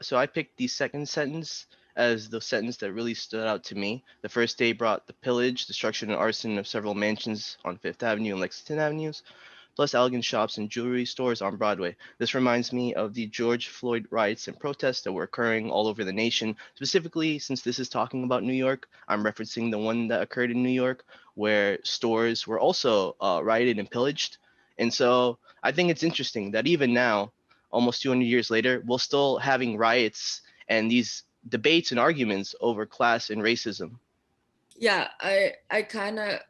So I picked the second sentence as the sentence that really stood out to me. The first day brought the pillage, destruction, and arson of several mansions on Fifth Avenue and Lexington Avenues, plus elegant shops and jewelry stores on Broadway. This reminds me of the George Floyd riots and protests that were occurring all over the nation. Specifically, since this is talking about New York, I'm referencing the one that occurred in New York where stores were also rioted and pillaged. And so I think it's interesting that even now, almost 200 years later, we're still having riots and these debates and arguments over class and racism. Yeah, I kind of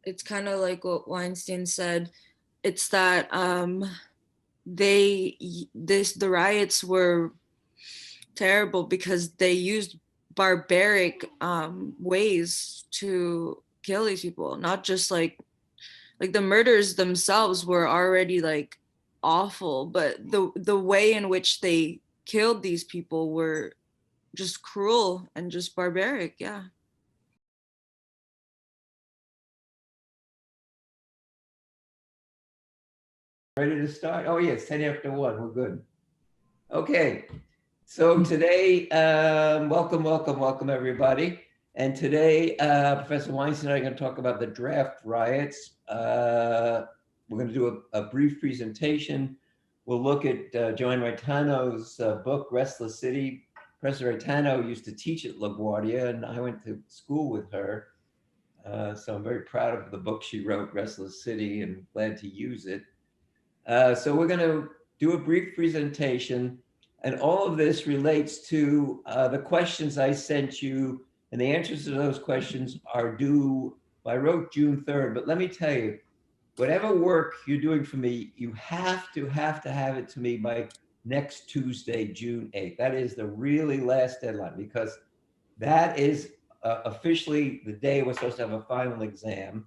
it's kind of like what Weinstein said. It's that the riots were terrible because they used barbaric ways to kill these people, not just like the murders themselves were already like awful, but the way in which they killed these people were just cruel and just barbaric. Yeah. Ready to start? Oh, yeah, it's 10 after 1. We're good. Okay. So today, welcome, everybody. And today, Professor Weinstein and I are going to talk about the draft riots. We're going to do a brief presentation. We'll look at Joanne Raitano's book, Restless City. Professor Raitano used to teach at LaGuardia, and I went to school with her. So I'm very proud of the book she wrote, Restless City, and glad to use it. So we're going to do a brief presentation, and all of this relates to the questions I sent you, and the answers to those questions are due, I wrote June 3rd, but let me tell you, whatever work you're doing for me, you have to have it to me by next Tuesday, June 8th. That is the really last deadline, because that is officially the day we're supposed to have a final exam.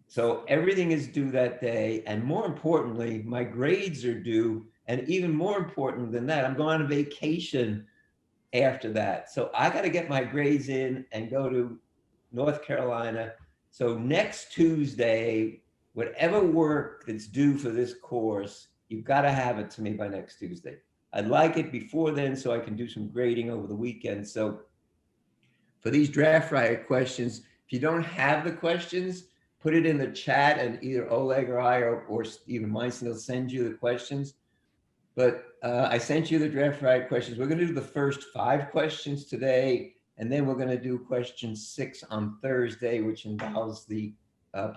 So everything is due that day. And more importantly, my grades are due. And even more important than that, I'm going on vacation after that. So I got to get my grades in and go to North Carolina. So next Tuesday, whatever work that's due for this course, you've got to have it to me by next Tuesday. I'd like it before then so I can do some grading over the weekend. So for these draft riot questions, if you don't have the questions, put it in the chat and either Oleg or I or Stephen Weinstein will send you the questions. But I sent you the draft riot questions. We're going to do the first 5 questions today, and then we're going to do question 6 on Thursday, which involves the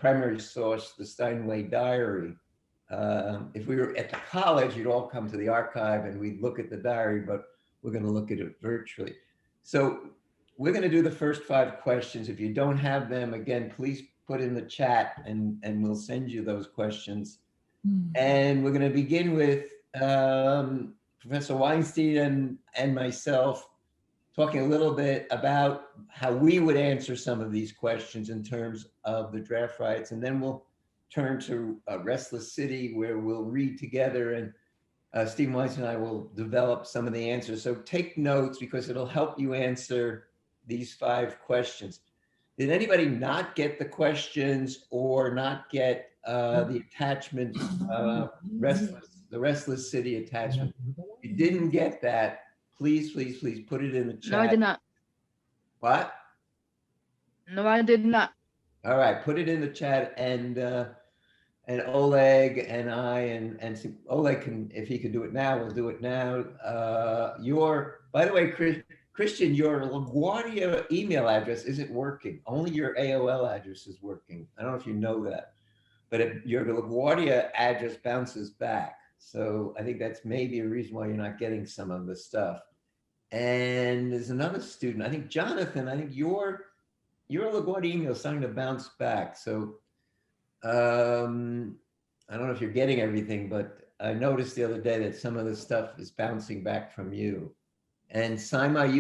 primary source, the Steinway Diary. If we were at the college, you'd all come to the archive and we'd look at the diary, but we're going to look at it virtually. So we're going to do the first 5 questions. If you don't have them, again, please put in the chat and we'll send you those questions. And we're going to begin with Professor Weinstein and myself talking a little bit about how we would answer some of these questions in terms of the draft riots. And then we'll turn to Restless City, where we'll read together, and Steve Weinstein and I will develop some of the answers. So take notes because it'll help you answer these 5 questions. Did anybody not get the questions or not get the attachment, the Restless City attachment? If you didn't get that, please put it in the chat. No, I did not. What? No, I did not. All right, put it in the chat, and Oleg and I and Oleg can, if he could do it now, we'll do it now. By the way, Christian, your LaGuardia email address isn't working. Only your AOL address is working. I don't know if you know that, but your LaGuardia address bounces back. So I think that's maybe a reason why you're not getting some of the stuff. And there's another student, I think Jonathan, I think your LaGuardia email is starting to bounce back. So I don't know if you're getting everything, but I noticed the other day that some of the stuff is bouncing back from you. And Saima,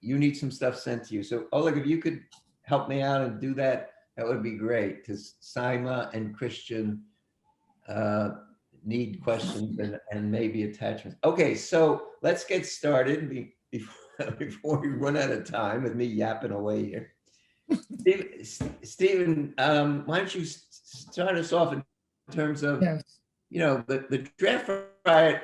you need some stuff sent to you. So Oleg, if you could help me out and do that, that would be great, because Saima and Christian need questions and maybe attachments. Okay, so let's get started before we run out of time with me yapping away here. Stephen, why don't you start us off in terms of, Yes. the draft riot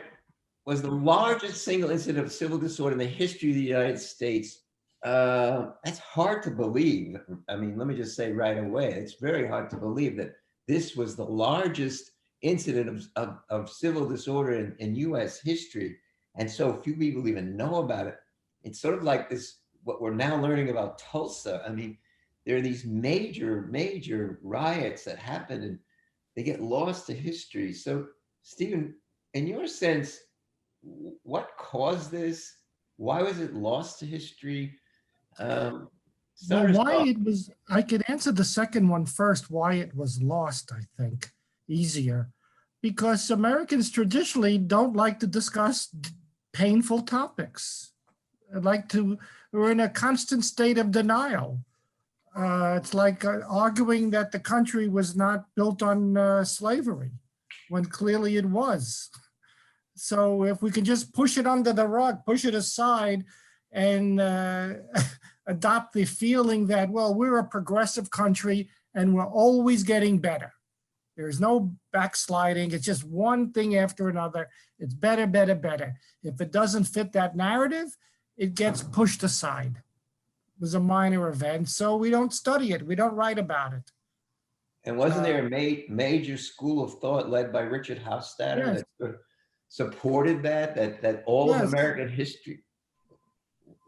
was the largest single incident of civil disorder in the history of the United States. That's hard to believe. I mean, let me just say right away, it's very hard to believe that this was the largest incident of civil disorder in US history. And so few people even know about it. It's sort of like this, what we're now learning about Tulsa. I mean, there are these major riots that happen and they get lost to history. So, Stephen, in your sense, what caused this? Why was it lost to history? Well, Start us why off. it was, I could answer the second one first, why it was lost, I think, easier. Because Americans traditionally don't like to discuss painful topics. We're in a constant state of denial. It's like arguing that the country was not built on slavery, when clearly it was. So if we can just push it under the rug, push it aside, and adopt the feeling that, well, we're a progressive country and we're always getting better. There's no backsliding. It's just one thing after another. It's better, better, better. If it doesn't fit that narrative, it gets pushed aside. It was a minor event, so we don't study it. We don't write about it. And wasn't there a major school of thought led by Richard Hofstadter Yes. that supported that all of Yes. American history?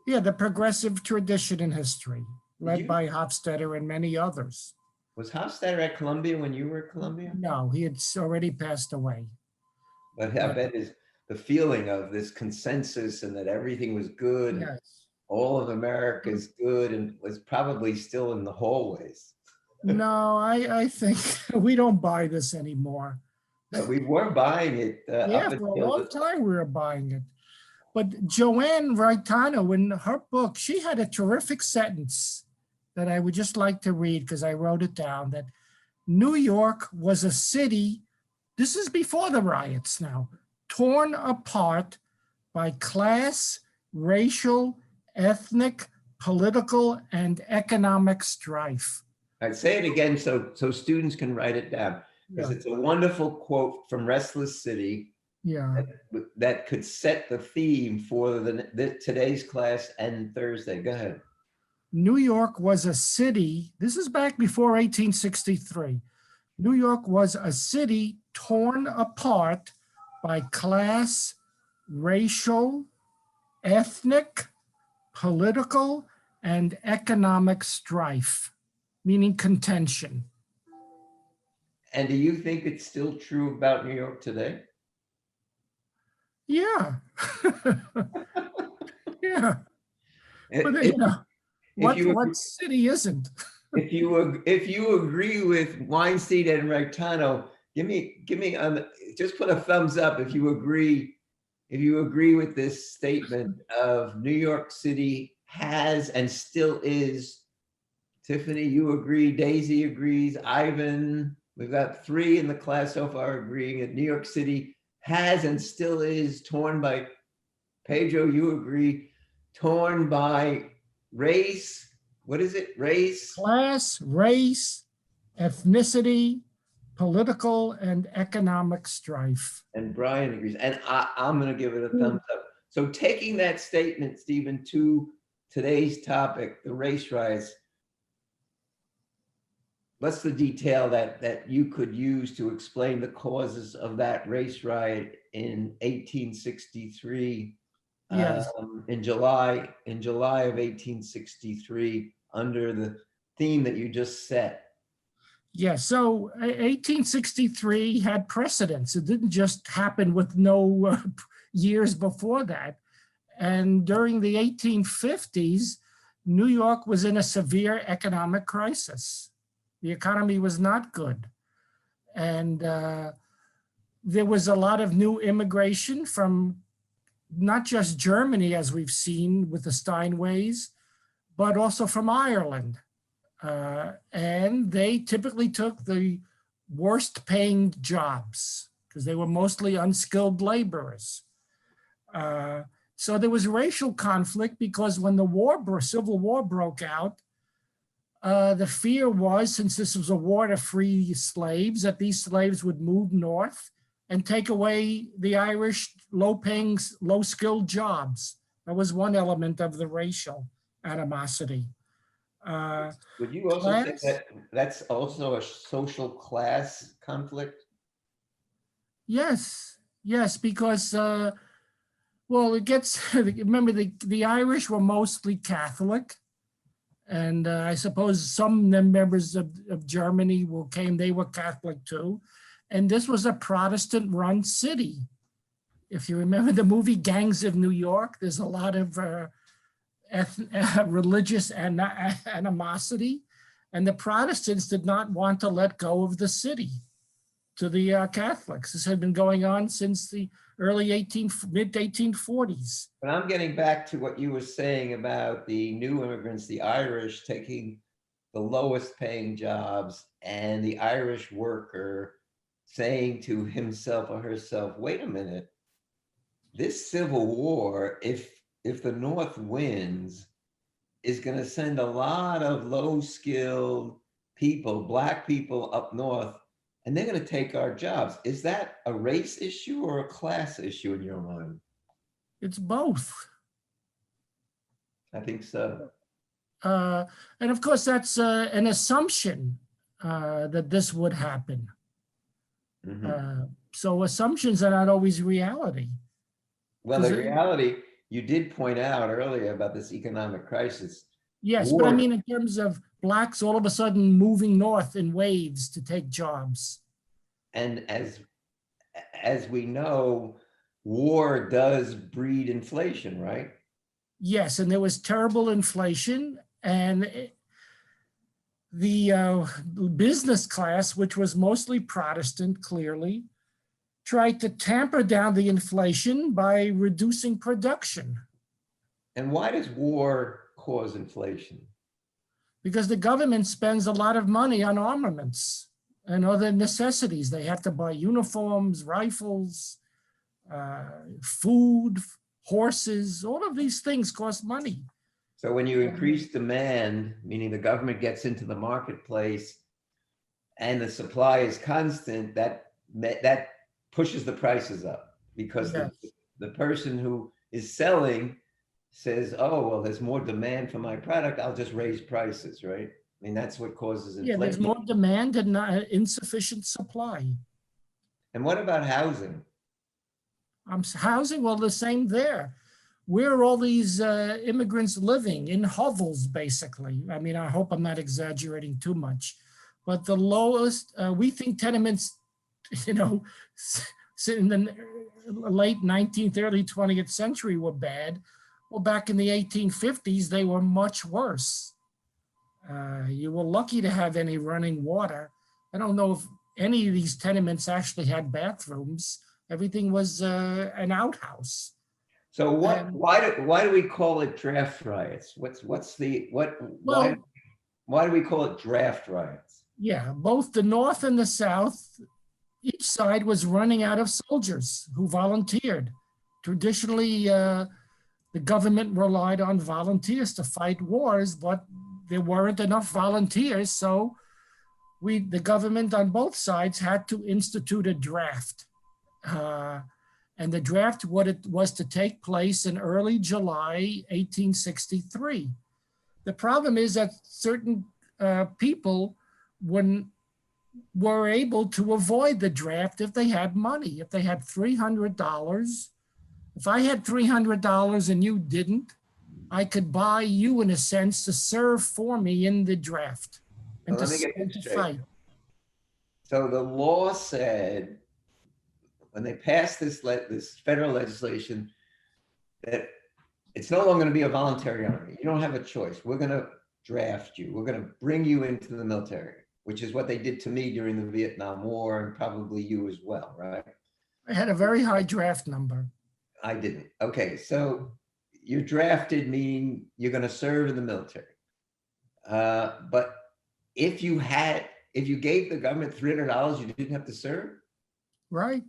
Yeah, the progressive tradition in history, led You- by Hofstadter and many others. Was Hofstadter at Columbia when you were at Columbia? No, he had already passed away. But I bet is the feeling of this consensus and that everything was good, and Yes. all of America is good, and was probably still in the hallways. No, I think we don't buy this anymore. But we were buying it Yeah, up for a until long time we were buying it. But Joanne Raitano, in her book, she had a terrific sentence that I would just like to read because I wrote it down, that New York was a city, this is before the riots now, torn apart by class, racial, ethnic, political, and economic strife. I'd say it again so students can write it down, because Yeah. it's a wonderful quote from Restless City Yeah. that could set the theme for today's class and Thursday. Go ahead. New York was a city, this is back before 1863. New York was a city torn apart by class, racial, ethnic, political, and economic strife, meaning contention. And do you think it's still true about New York today? Yeah. Yeah. But If- what city isn't? If you agree with Weinstein and Raitano, give me just put a thumbs up if you agree with this statement of New York City has and still is. Tiffany, you agree. Daisy agrees. Ivan, we've got 3 in the class so far agreeing that New York City has and still is torn by. Pedro, you agree. Torn by race. What is it? Race? Class, race, ethnicity, political, and economic strife. And Brian agrees. And I'm going to give it a thumbs up. So taking that statement, Stephen, to today's topic, the race riots, what's the detail that you could use to explain the causes of that race riot in 1863? Yes. In July of 1863, under the theme that you just set. Yeah, so 1863 had precedents. It didn't just happen with no years before that. And during the 1850s, New York was in a severe economic crisis. The economy was not good. And there was a lot of new immigration from not just Germany, as we've seen with the Steinways, but also from Ireland. And they typically took the worst paying jobs because they were mostly unskilled laborers. So there was racial conflict because when the Civil War broke out, the fear was, since this was a war to free slaves, that these slaves would move north and take away the Irish low-paying, low-skilled jobs. That was one element of the racial animosity. Would you also say Class? that that's also a social class conflict? Yes, yes, because well, it gets. Remember, the Irish were mostly Catholic, and I suppose some members of Germany came. They were Catholic too, and this was a Protestant-run city. If you remember the movie Gangs of New York, there's a lot of religious animosity, and the Protestants did not want to let go of the city to the Catholics. This had been going on since the mid 1840s. But I'm getting back to what you were saying about the new immigrants, the Irish taking the lowest paying jobs, and the Irish worker saying to himself or herself, wait a minute, this civil war, if the North wins, is going to send a lot of low-skilled people, Black people up North, and they're going to take our jobs. Is that a race issue or a class issue in your mind? It's both. I think so. And of course, that's an assumption that this would happen. So assumptions are not always reality. Well, the reality, you did point out earlier about this economic crisis. Yes, but I mean, in terms of Blacks all of a sudden moving north in waves to take jobs. And as we know, war does breed inflation, right? Yes, and there was terrible inflation, and the business class, which was mostly Protestant, clearly, tried to tamper down the inflation by reducing production. And why does war cause inflation? Because the government spends a lot of money on armaments and other necessities. They have to buy uniforms, rifles, food, horses. All of these things cost money. So when you increase demand, meaning the government gets into the marketplace and the supply is constant, that pushes the prices up, because Yes. the person who is selling says, oh, well, there's more demand for my product, I'll just raise prices, right? I mean, that's what causes inflation. Yeah, there's more demand and not insufficient supply. And what about housing? Housing, well, the same there. Where are all these immigrants living? In hovels, basically. I mean, I hope I'm not exaggerating too much, but the lowest, we think tenements, you know, in the late 19th, early 20th century were bad. Well, back in the 1850s, they were much worse. You were lucky to have any running water. I don't know if any of these tenements actually had bathrooms. Everything was an outhouse. So why do we call it draft riots? Why do we call it draft riots? Yeah, both the North and the South, each side was running out of soldiers who volunteered. Traditionally, the government relied on volunteers to fight wars, but there weren't enough volunteers, so the government on both sides had to institute a draft. And the draft, what it was to take place in early July 1863. The problem is that certain people were able to avoid the draft if they had money. If they had $300, if I had $300 and you didn't, I could buy you, in a sense, to serve for me in the draft and Let me get to this straight. fight. So the law said, when they passed this federal legislation, that it's no longer going to be a voluntary army. You don't have a choice. We're going to draft you. We're going to bring you into the military, which is what they did to me during the Vietnam War, and probably you as well, right? I had a very high draft number. I didn't. Okay, so you're drafted, meaning you're going to serve in the military. But if you gave the government $300, you didn't have to serve? Right.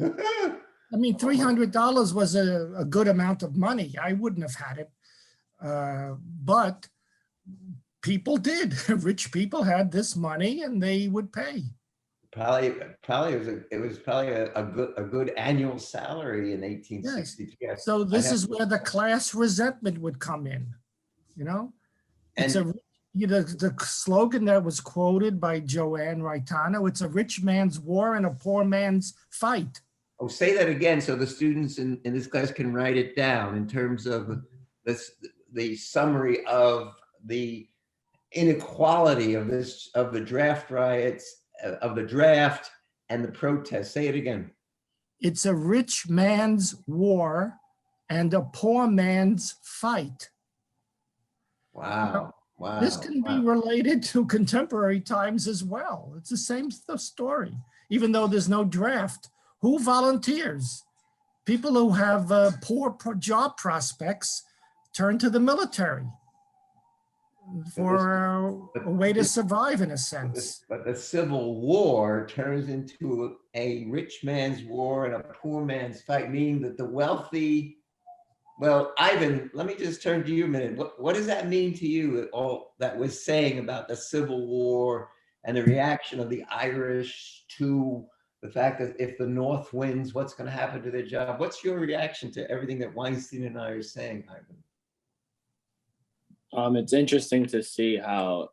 I mean, $300 was a good amount of money. I wouldn't have had it. But people did. Rich people had this money and they would pay. Probably it was probably a good annual salary in Yes. 1863. So this is where the class resentment would come in, you know? It's And the slogan that was quoted by Joanne Raitano, it's a rich man's war and a poor man's fight. oh, say that again so the students in this class can write it down in terms of the summary of the inequality of the draft riots, of the draft and the protest. Say it again. It's a rich man's war and a poor man's fight. Wow. Wow. This can be related to contemporary times as well. It's the same story, even though there's no draft. Who volunteers? People who have poor job prospects turn to the military for a way to survive, in a sense. But the Civil War turns into a rich man's war and a poor man's fight, meaning that the wealthy. Well, Ivan, let me just turn to you a minute. What does that mean to you, all that was saying about the Civil War and the reaction of the Irish to the fact that if the North wins, what's going to happen to their job? What's your reaction to everything that Weinstein and I are saying, Ivan? It's interesting to see how,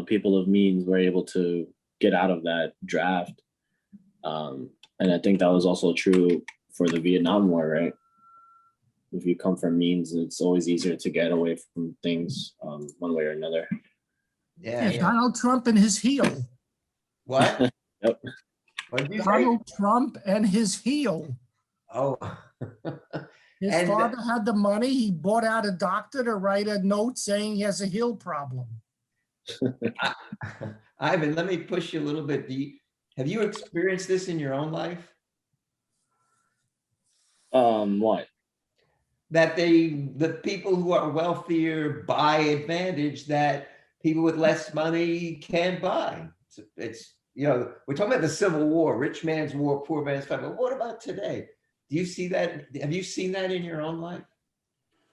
people of means were able to get out of that draft. And I think that was also true for the Vietnam War, right? If you come from means, it's always easier to get away from things one way or another. Yeah. Donald Trump and his heel. What? Yep. What did you Donald Trump and his heel. Oh. His father had the money. He bought out a doctor to write a note saying he has a heel problem. Ivan, let me push you a little bit. Have you experienced this in your own life? What? That the people who are wealthier buy advantage that people with less money can't buy. It's we're talking about the Civil War, rich man's war, poor man's fight. But what about today? Do you see that? Have you seen that in your own life?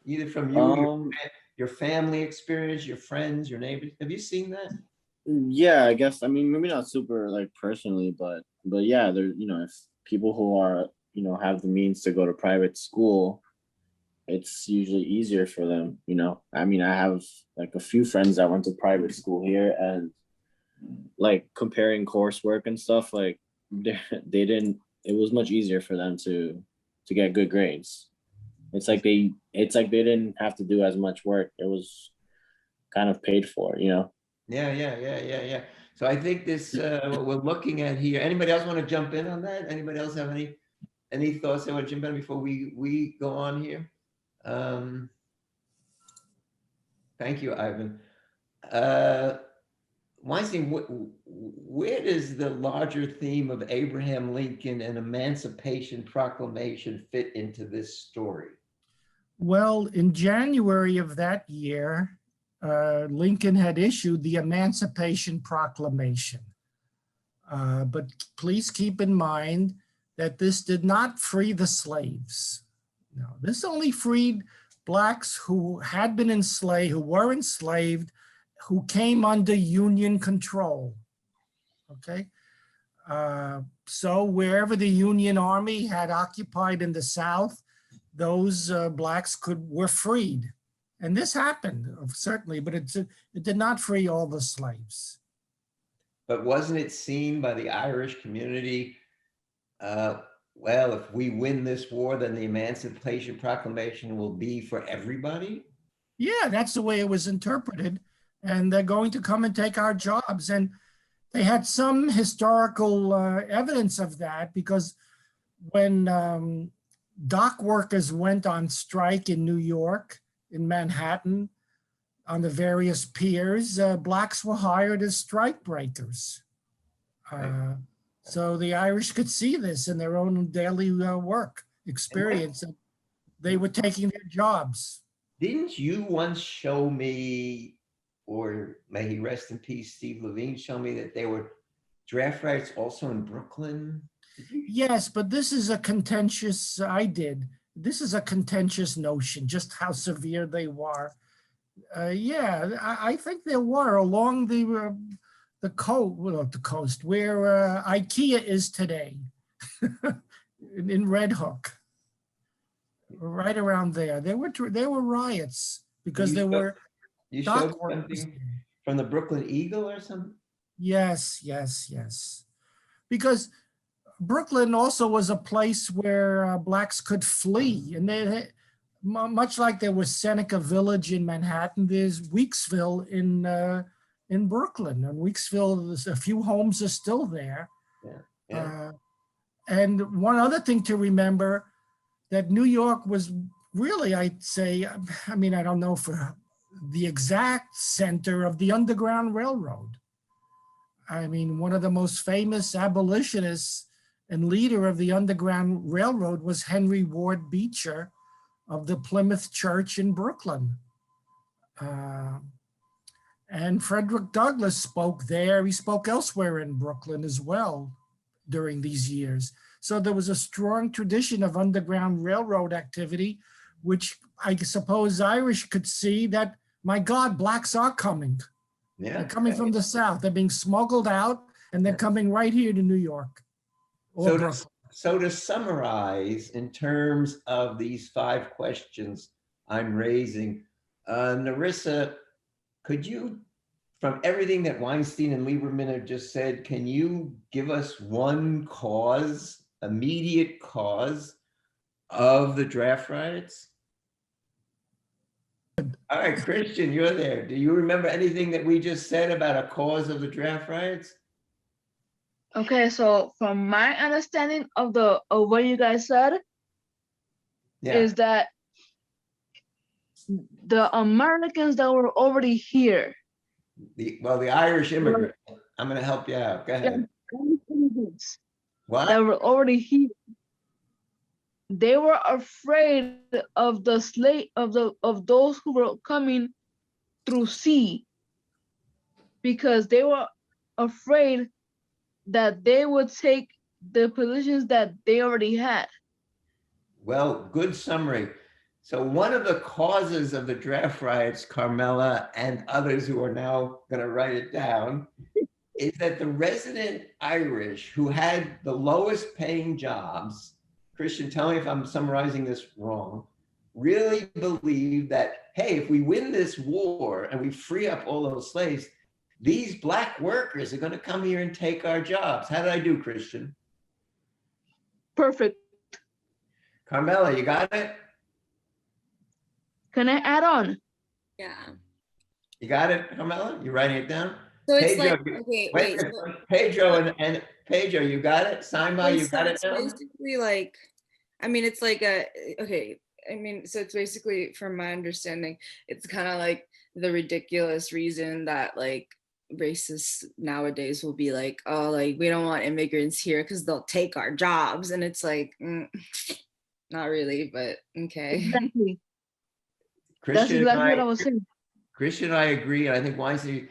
Either from you, your family experience, your friends, your neighbors. Have you seen that? Yeah, I guess. I mean, maybe not super like personally, but yeah, there. If people who are have the means to go to private school, it's usually easier for them. I mean, I have like a few friends that went to private school here, and like comparing coursework and stuff, like they didn't. It was much easier for them to get good grades. It's like they didn't have to do as much work. It was kind of paid for, Yeah. So I think this what we're looking at here. Anybody else want to jump in on that? Anybody else have any thoughts they want to jump in before we go on here? Thank you, Ivan. Weinstein, where does the larger theme of Abraham Lincoln and Emancipation Proclamation fit into this story? Well, in January of that year, Lincoln had issued the Emancipation Proclamation. But please keep in mind that this did not free the slaves. No, this only freed Blacks who had been enslaved, who were enslaved, who came under Union control. Okay. So wherever the Union Army had occupied in the South, those Blacks were freed. And this happened, certainly, but it did not free all the slaves. But wasn't it seen by the Irish community, well, if we win this war, then the Emancipation Proclamation will be for everybody? Yeah, that's the way it was interpreted. And they're going to come and take our jobs. And they had some historical evidence of that, because when dock workers went on strike in New York, in Manhattan, on the various piers, Blacks were hired as strike breakers. So the Irish could see this in their own daily work experience. And they were taking their jobs. Didn't you once show me, or may he rest in peace, Steve Levine, show me that there were draft rights also in Brooklyn? Yes, but this is a contentious, this is a contentious notion, just how severe they were. Yeah, I think there were along the the coast where IKEA is today, in Red Hook, right around there. There were riots because there were You dock showed workers. something from the Brooklyn Eagle or something? Yes. Because Brooklyn also was a place where blacks could flee, and much like there was Seneca Village in Manhattan, there's Weeksville in Brooklyn. And Weeksville, there's a few homes are still there. Yeah. And one other thing to remember, that New York was really, I'd say, I mean, I don't know for the exact center of the Underground Railroad. I mean, one of the most famous abolitionists and leader of the Underground Railroad was Henry Ward Beecher of the Plymouth Church in Brooklyn. And Frederick Douglass spoke there. He spoke elsewhere in Brooklyn as well during these years. So there was a strong tradition of Underground Railroad activity, which I suppose Irish could see that, my God, blacks are coming. Yeah. They're coming from the South. They're being smuggled out, and they're coming right here to New York. So to summarize, in terms of these 5 questions I'm raising, Narissa, could you, from everything that Weinstein and Lieberman have just said, can you give us one cause, immediate cause of the draft riots? All right, Christian, you're there. Do you remember anything that we just said about a cause of the draft riots? Okay, so from my understanding of what you guys said, is that the Americans that were already here, the Irish immigrants. I'm going to help you out. Go ahead. What? That were already here, they were afraid of of those who were coming through sea, because they were afraid that they would take the positions that they already had. Well, good summary. So one of the causes of the draft riots, Carmela and others who are now going to write it down, is that the resident Irish who had the lowest paying jobs, Christian, tell me if I'm summarizing this wrong, really believed that, hey, if we win this war and we free up all those slaves, these black workers are going to come here and take our jobs. How did I do, Christian? Perfect. Carmela, you got it? Can I add on? Yeah. You got it, Carmela? You writing it down? So it's Pedro, like, okay, wait. Pedro and Pedro, you got it? Simon, you got it now? It's basically like, I mean, it's like okay. I mean, so it's basically, from my understanding, it's kind of like the ridiculous reason that like racists nowadays will be like, oh, like we don't want immigrants here because they'll take our jobs. And it's like, not really, but okay. Exactly. Christian, that's exactly what I was saying. Christian, I agree. And I think Weinstein,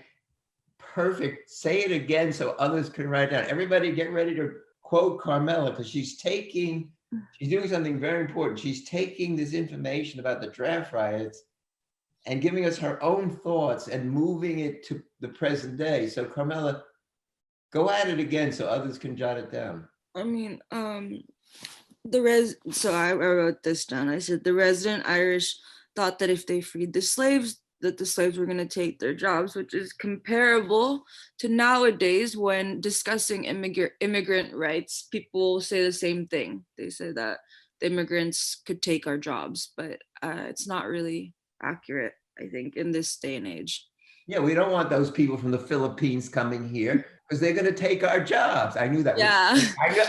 perfect. Say it again so others can write down. Everybody get ready to quote Carmela, because she's doing something very important. She's taking this information about the draft riots and giving us her own thoughts and moving it to the present day. So Carmela, go at it again so others can jot it down. I mean, so I wrote this down. I said the resident Irish thought that if they freed the slaves, that the slaves were going to take their jobs, which is comparable to nowadays when discussing immigrant rights. People say the same thing. They say that the immigrants could take our jobs, but it's not really accurate, I think, in this day and age. Yeah, we don't want those people from the Philippines coming here because they're going to take our jobs. I knew that. Yeah.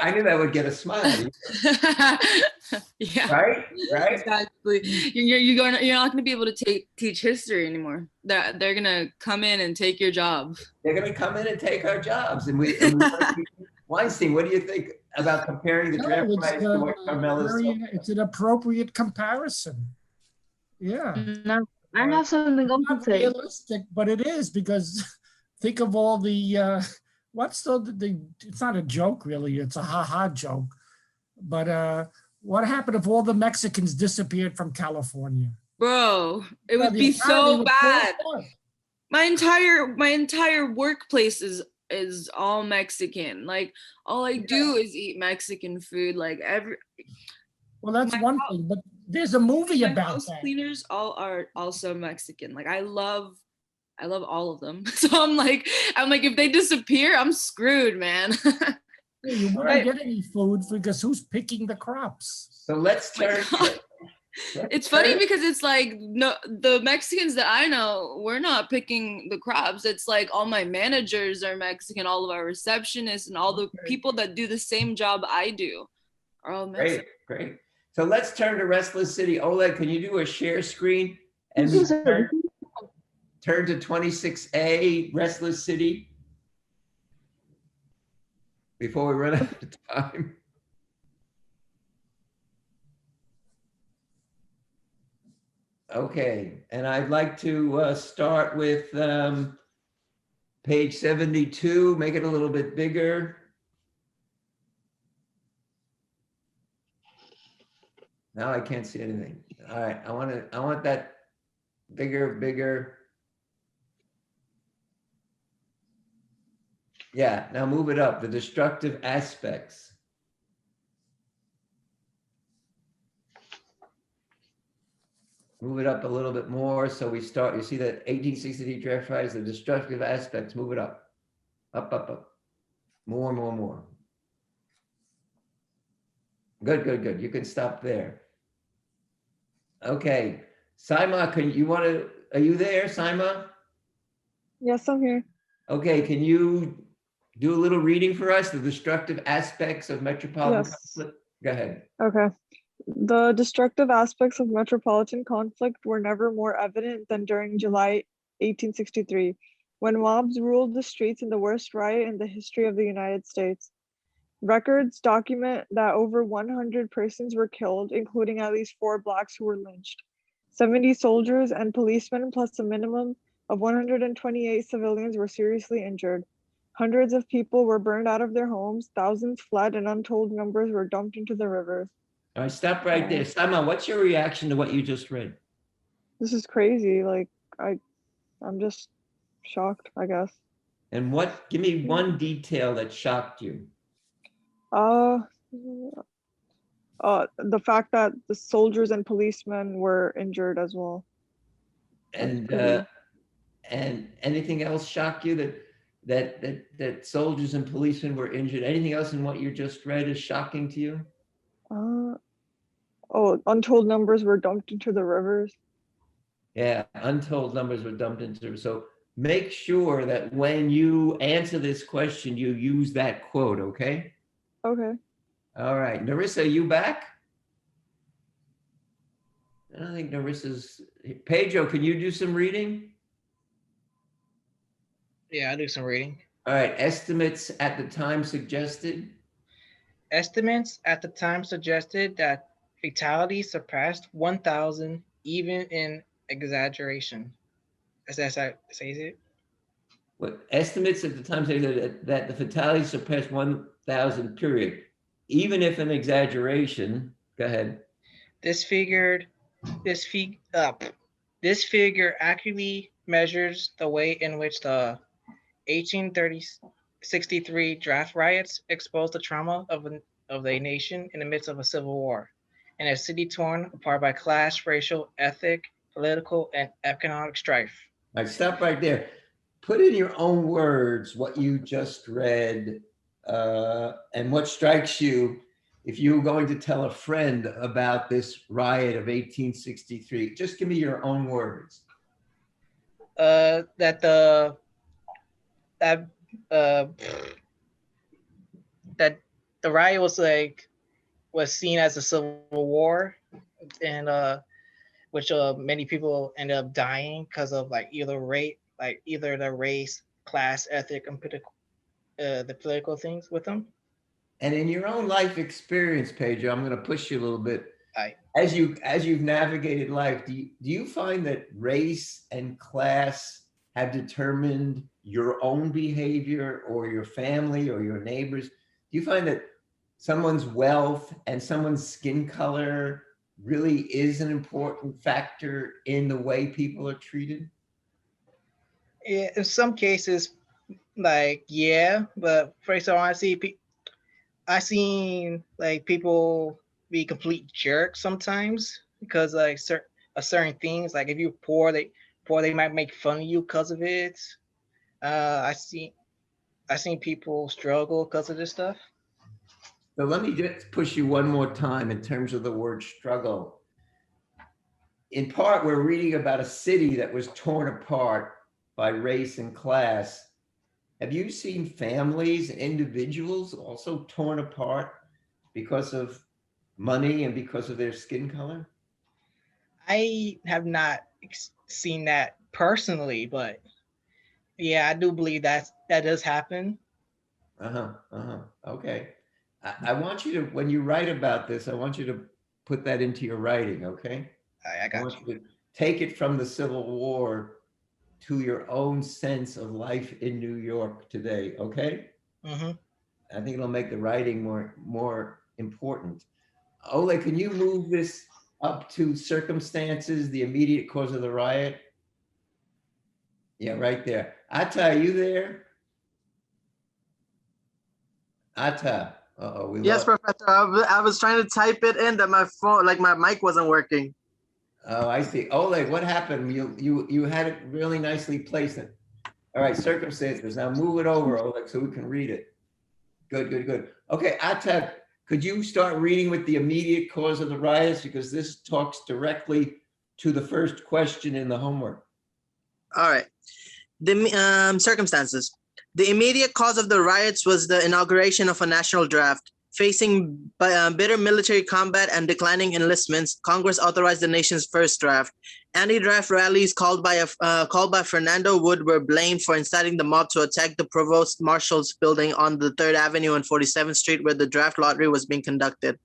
I knew that would get a smile. Yeah. Right. Exactly. You're not going to be able to teach history anymore. They're going to come in and take your job. They're going to come in and take our jobs. And Weinstein, what do you think about comparing the draft riots to what Carmela's talking about? It's an appropriate comparison. Yeah. No, I have something else to say. Realistic, but it is, because think of all the it's not a joke really, it's a ha-ha joke. But what happened if all the Mexicans disappeared from California? Bro, it would be so bad. My entire workplace is is all Mexican. Like all I do is eat Mexican food. Like Well, that's my one thing, but there's a movie my about house that. cleaners all are also Mexican. Like I love all of them. So I'm like if they disappear, I'm screwed, man. You wouldn't right. get any food because who's picking the crops? So let's My turn. God. It's funny because it's like no, the Mexicans that I know, we're not picking the crops. It's like all my managers are Mexican, all of our receptionists and all the people that do the same job I do are all Mexican. Great, great. So let's turn to Restless City. Oleg, can you do a share screen and we turn to 26A, Restless City, before we run out of time? Okay, and I'd like to start with page 72, make it a little bit bigger. Now I can't see anything. All right, I want that bigger. Yeah, now move it up, the destructive aspects. Move it up a little bit more. So we start, you see that 1863 draft riots, the destructive aspects, move it up. Up. More. Good. You can stop there. Okay. Saima, are you there, Saima? Yes, I'm here. Okay, can you do a little reading for us, the destructive aspects of metropolitan Yes. conflict? Go ahead. Okay. The destructive aspects of metropolitan conflict were never more evident than during July 1863, when mobs ruled the streets in the worst riot in the history of the United States. Records document that over 100 persons were killed, including at least 4 Blacks who were lynched. 70 soldiers and policemen, plus a minimum of 128 civilians, were seriously injured. Hundreds of people were burned out of their homes, thousands fled, and untold numbers were dumped into the river. All right, stop right there. Saima, what's your reaction to what you just read? This is crazy. Like I'm just shocked, I guess. And give me one detail that shocked you. The fact that the soldiers and policemen were injured as well. And anything else shock you that soldiers and policemen were injured? Anything else in what you just read is shocking to you? Untold numbers were dumped into the rivers. Yeah, untold numbers were dumped into. So make sure that when you answer this question, you use that quote, okay? Okay. All right, Narissa, are you back? I don't think Narissa's. Pedro, can you do some reading? Yeah, I'll do some reading. All right, estimates at the time suggested. Estimates at the time suggested that fatalities surpassed 1,000, even in exaggeration. As that says it? What estimates at the time say that the fatalities surpassed 1,000, period. Even if an exaggeration. Go ahead. This figure accurately measures the way in which the 1863 draft riots exposed the trauma of a nation in the midst of a civil war, and a city torn apart by class, racial, ethnic, political, and economic strife. All right, stop right there. Put in your own words what you just read and what strikes you if you were going to tell a friend about this riot of 1863. Just give me your own words. That the riot was seen as a civil war, and which many people ended up dying because of either the race, class, ethnic, and the political things with them. And in your own life experience, Pedro, I'm going to push you a little bit. Aye. As you've navigated life, do you find that race and class have determined your own behavior or your family or your neighbors? Do you find that someone's wealth and someone's skin color really is an important factor in the way people are treated? In some cases, like yeah, but for example, I seen like people be complete jerks sometimes because like certain things, like if you're poor they might make fun of you because of it. I seen people struggle because of this stuff. So let me just push you one more time in terms of the word struggle. In part, we're reading about a city that was torn apart by race and class. Have you seen families, individuals also torn apart because of money and because of their skin color? I have not seen that personally, but yeah, I do believe that does happen. Okay. I want you to, when you write about this, I want you to put that into your writing, okay? I I got want you. you to take it from the Civil War to your own sense of life in New York today, okay? Mm-hmm. I think it'll make the writing more important. Ole, can you move this up to circumstances, the immediate cause of the riot? Yeah, right there. Atta, are you there? Atta. Uh-oh, we Yes, lost. Professor. I was trying to type it in that my phone, like my mic wasn't working. Oh, I see. Ole, what happened? You had it really nicely placed. All right, circumstances. Now move it over, Oleg, so we can read it. Good, good, good. Okay, Atta, could you start reading with the immediate cause of the riots? Because this talks directly to the first question in the homework. All right. The circumstances. The immediate cause of the riots was the inauguration of a national draft. Facing bitter military combat and declining enlistments, Congress authorized the nation's first draft. Anti-draft rallies called by Fernando Wood were blamed for inciting the mob to attack the Provost Marshal's building on the 3rd Avenue and 47th Street, where the draft lottery was being conducted.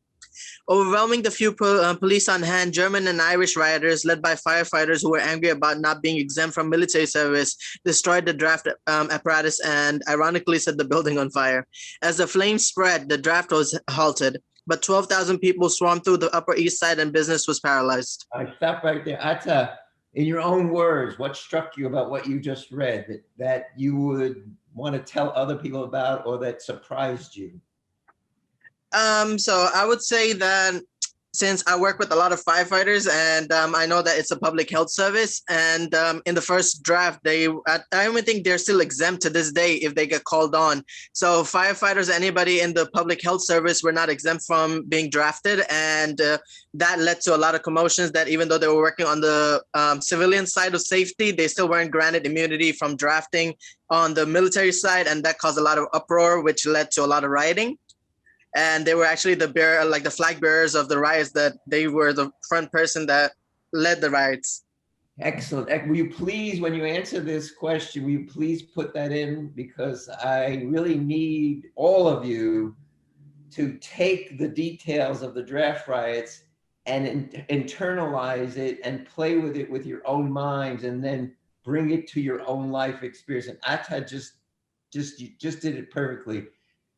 Overwhelming the few police on hand, German and Irish rioters, led by firefighters who were angry about not being exempt from military service, destroyed the draft apparatus and ironically set the building on fire. As the flames spread, the draft was halted, but 12,000 people swarmed through the Upper East Side and business was paralyzed. I stop right there. Atta, in your own words, what struck you about what you just read that you would want to tell other people about or that surprised you? So I would say that since I work with a lot of firefighters and I know that it's a public health service, and in the first draft, I don't think they're still exempt to this day if they get called on. So firefighters, anybody in the public health service were not exempt from being drafted, and that led to a lot of commotions that even though they were working on the civilian side of safety, they still weren't granted immunity from drafting on the military side, and that caused a lot of uproar, which led to a lot of rioting. And they were actually the flag bearers of the riots, that they were the front person that led the riots. Excellent. Will you please, when you answer this question, will you please put that in? Because I really need all of you to take the details of the draft riots and internalize it and play with it with your own minds and then bring it to your own life experience. And Atta you just did it perfectly.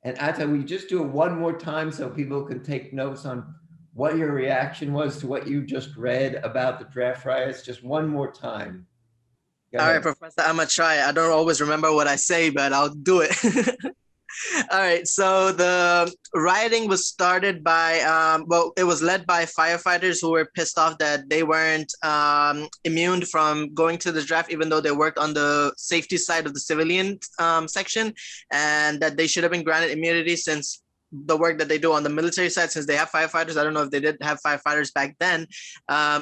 And Atta, will you just do it one more time so people can take notes on what your reaction was to what you just read about the draft riots? Just one more time. All right, Professor, I'm gonna try. I don't always remember what I say, but I'll do it. All right, so the rioting was started by, it was led by firefighters who were pissed off that they weren't immune from going to the draft, even though they worked on the safety side of the civilian section, and that they should have been granted immunity since the work that they do on the military side, since they have firefighters. I don't know if they did have firefighters back then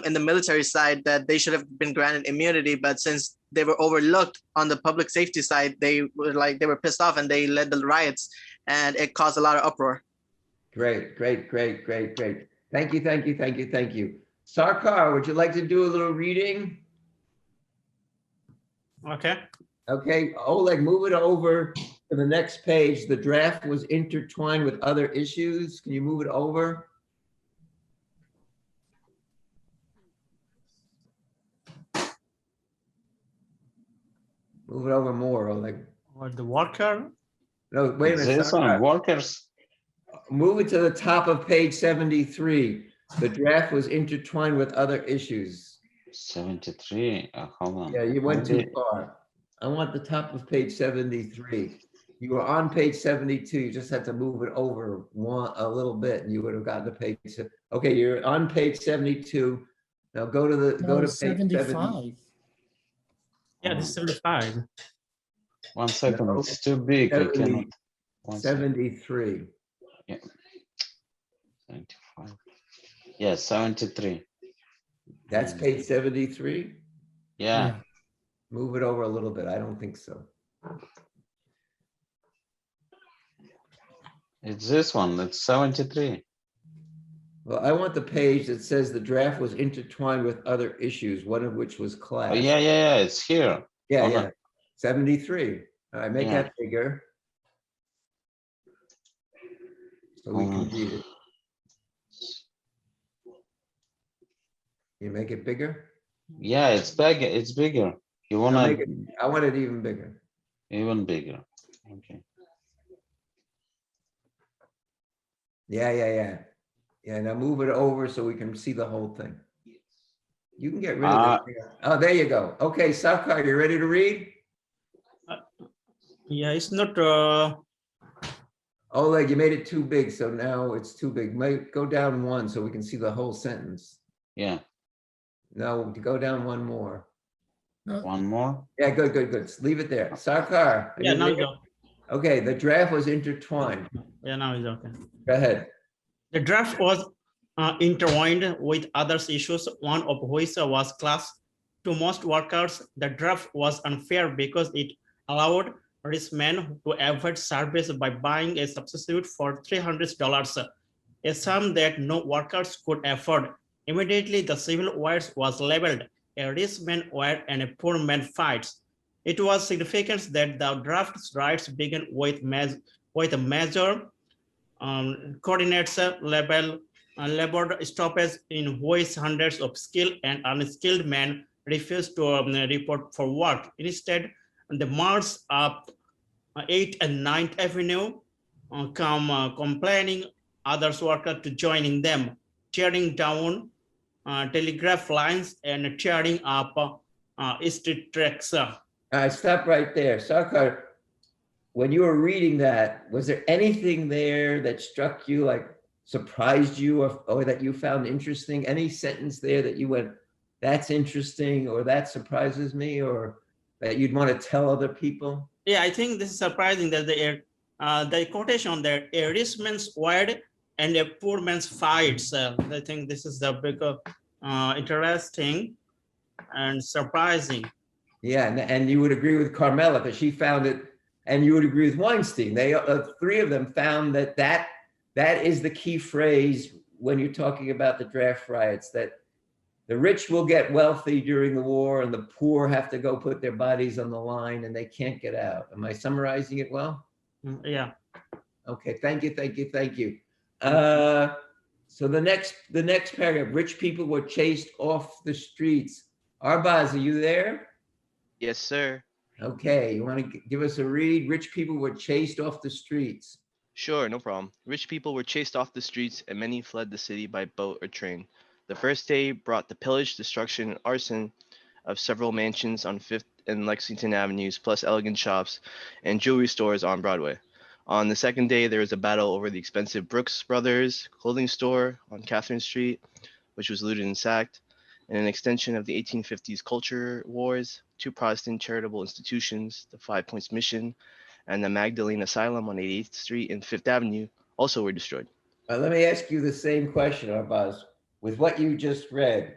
in the military side, that they should have been granted immunity, but since they were overlooked on the public safety side, they were pissed off and they led the riots, and it caused a lot of uproar. Great. Thank you. Sarkar, would you like to do a little reading? Okay. Okay, Oleg, move it over to the next page. The draft was intertwined with other issues. Can you move it over? Move it over more, Oleg. Or the worker. No, wait a minute. This one, workers. Move it to the top of page 73. The draft was intertwined with other issues. 73. Hold on. Yeah, you went too far. I want the top of page 73. You were on page 72. You just had to move it over a little bit, and you would have gotten to page. Okay, you're on page 72. Now go to No, page 70. 75. Yeah, this is 75. One second, No, it's too big. I 70, cannot. One second. 73. Yeah. 75. Yeah, 73. That's page 73. Yeah. Move it over a little bit. I don't think so. It's this one. It's 73. Well, I want the page that says the draft was intertwined with other issues, one of which was class. Oh, yeah. It's here. Yeah, On yeah. the- 73. All right, make Yeah. that bigger. So we can read it. You make it bigger? Yeah, it's bigger. It's bigger. You I'll wanna make it- I want it even bigger. even bigger? Okay. Yeah. Yeah, now move it over so we can see the whole thing. You can get rid of it. Oh, there you go. Okay, Safkar, you ready to read? Yeah, it's not. Oleg, you made it too big, so now it's too big. Go down one so we can see the whole sentence. Yeah. No, go down one more. One more. Yeah, good. Leave it there. Sarkar. are Yeah, you now it's there? okay. Okay, the draft was intertwined. Yeah, now it's okay. Go ahead. The draft was intertwined with other issues, one of which was class. To most workers, the draft was unfair because it allowed rich men to avoid service by buying a substitute for $300, a sum that no workers could afford. Immediately, the civil wars was labeled a rich man war and a poor man fights. It was significant that the draft's rights began with a major coordinates labor stoppage in which hundreds of skilled and unskilled men refused to report for work. Instead, the march up 8th and 9th Avenue complaining others workers to joining them, tearing down telegraph lines and tearing up street tracks. All right, stop right there. Sarkar, when you were reading that, was there anything there that struck you, like surprised you, or that you found interesting? Any sentence there that you went, that's interesting, or that surprises me, or that you'd want to tell other people? Yeah, I think this is surprising that the quotation there, a rich man's word and a poor man's fights. I think this is the big interesting and surprising. Yeah, and you would agree with Carmela because she found it, and you would agree with Weinstein. They three of them found that is the key phrase when you're talking about the draft riots, that the rich will get wealthy during the war and the poor have to go put their bodies on the line and they can't get out. Am I summarizing it well? Yeah. Okay, thank you. So the next paragraph, rich people were chased off the streets. Arbaz, are you there? Yes, sir. Okay, you want to give us a read? Rich people were chased off the streets. Sure, no problem. Rich people were chased off the streets and many fled the city by boat or train. The first day brought the pillage, destruction, and arson of several mansions on 5th and Lexington Avenues, plus elegant shops and jewelry stores on Broadway. On the second day, there was a battle over the expensive Brooks Brothers clothing store on Catherine Street, which was looted and sacked. In an extension of the 1850s culture wars, 2 Protestant charitable institutions, the 5 Points Mission and the Magdalene Asylum on 88th Street and 5th Avenue, also were destroyed. Let me ask you the same question, Arbaz. With what you just read,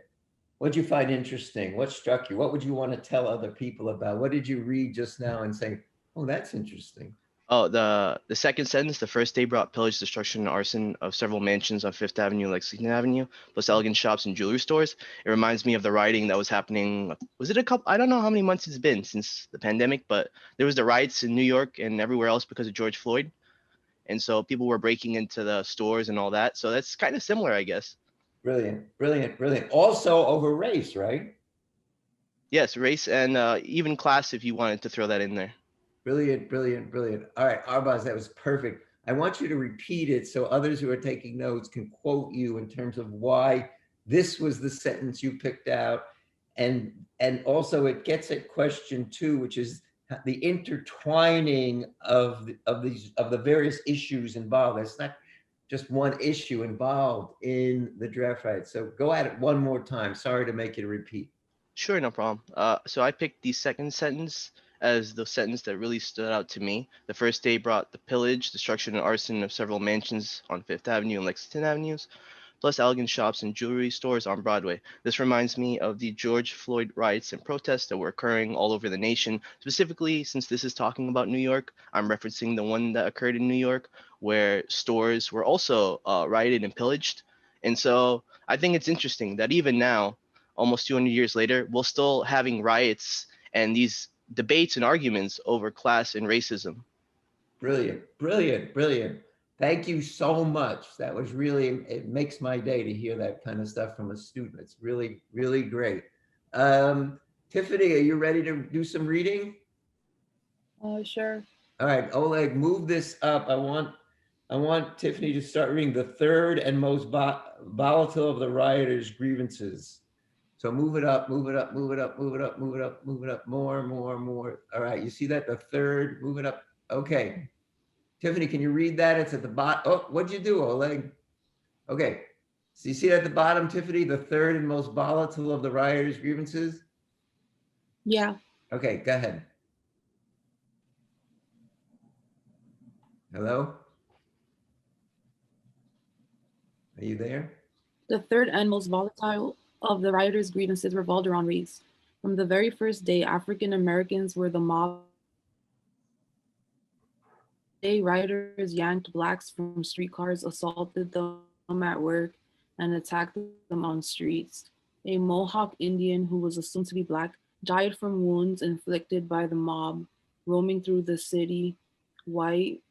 what did you find interesting? What struck you? What would you want to tell other people about? What did you read just now and say, oh, that's interesting? Oh, the second sentence, the first day brought pillage, destruction, and arson of several mansions on 5th Avenue and Lexington Avenue, plus elegant shops and jewelry stores. It reminds me of the rioting that was happening. Was it a couple? I don't know how many months it's been since the pandemic, but there was the riots in New York and everywhere else because of George Floyd. And so people were breaking into the stores and all that. So that's kind of similar, I guess. Brilliant. Also over race, right? Yes, race and even class, if you wanted to throw that in there. Brilliant. All right, Arbaz, that was perfect. I want you to repeat it so others who are taking notes can quote you in terms of why this was the sentence you picked out. And also it gets at question 2, which is the intertwining of the various issues involved. It's not just one issue involved in the draft rights. So go at it one more time. Sorry to make you repeat. Sure, no problem. So I picked the second sentence as the sentence that really stood out to me. The first day brought the pillage, destruction, and arson of several mansions on Fifth Avenue and Lexington Avenues, plus elegant shops and jewelry stores on Broadway. This reminds me of the George Floyd riots and protests that were occurring all over the nation. Specifically, since this is talking about New York, I'm referencing the one that occurred in New York, where stores were also rioted and pillaged. And so I think it's interesting that even now, almost 200 years later, we're still having riots and these debates and arguments over class and racism. Brilliant, brilliant, brilliant. Thank you so much. That was really, it makes my day to hear that kind of stuff from a student. It's really, really great. Tiffany, are you ready to do some reading? Sure. All right, Oleg, move this up. I want Tiffany to start reading the third and most volatile of the rioters' grievances. So move it up, move it up, move it up, move it up, move it up, move it up, more, more, more. All right, you see that? The third, move it up. Okay. Tiffany, can you read that? It's at the bottom. Oh, what'd you do, Oleg? Okay. So you see at the bottom, Tiffany, the third and most volatile of the rioters' grievances? Yeah. Okay, go ahead. Hello? Are you there? The third and most volatile of the rioters' grievances revolved around race. From the very first day, African Americans were the mob. Rioters yanked blacks from streetcars, assaulted them at work, and attacked them on streets. A Mohawk Indian who was assumed to be black died from wounds inflicted by the mob roaming through the city. White.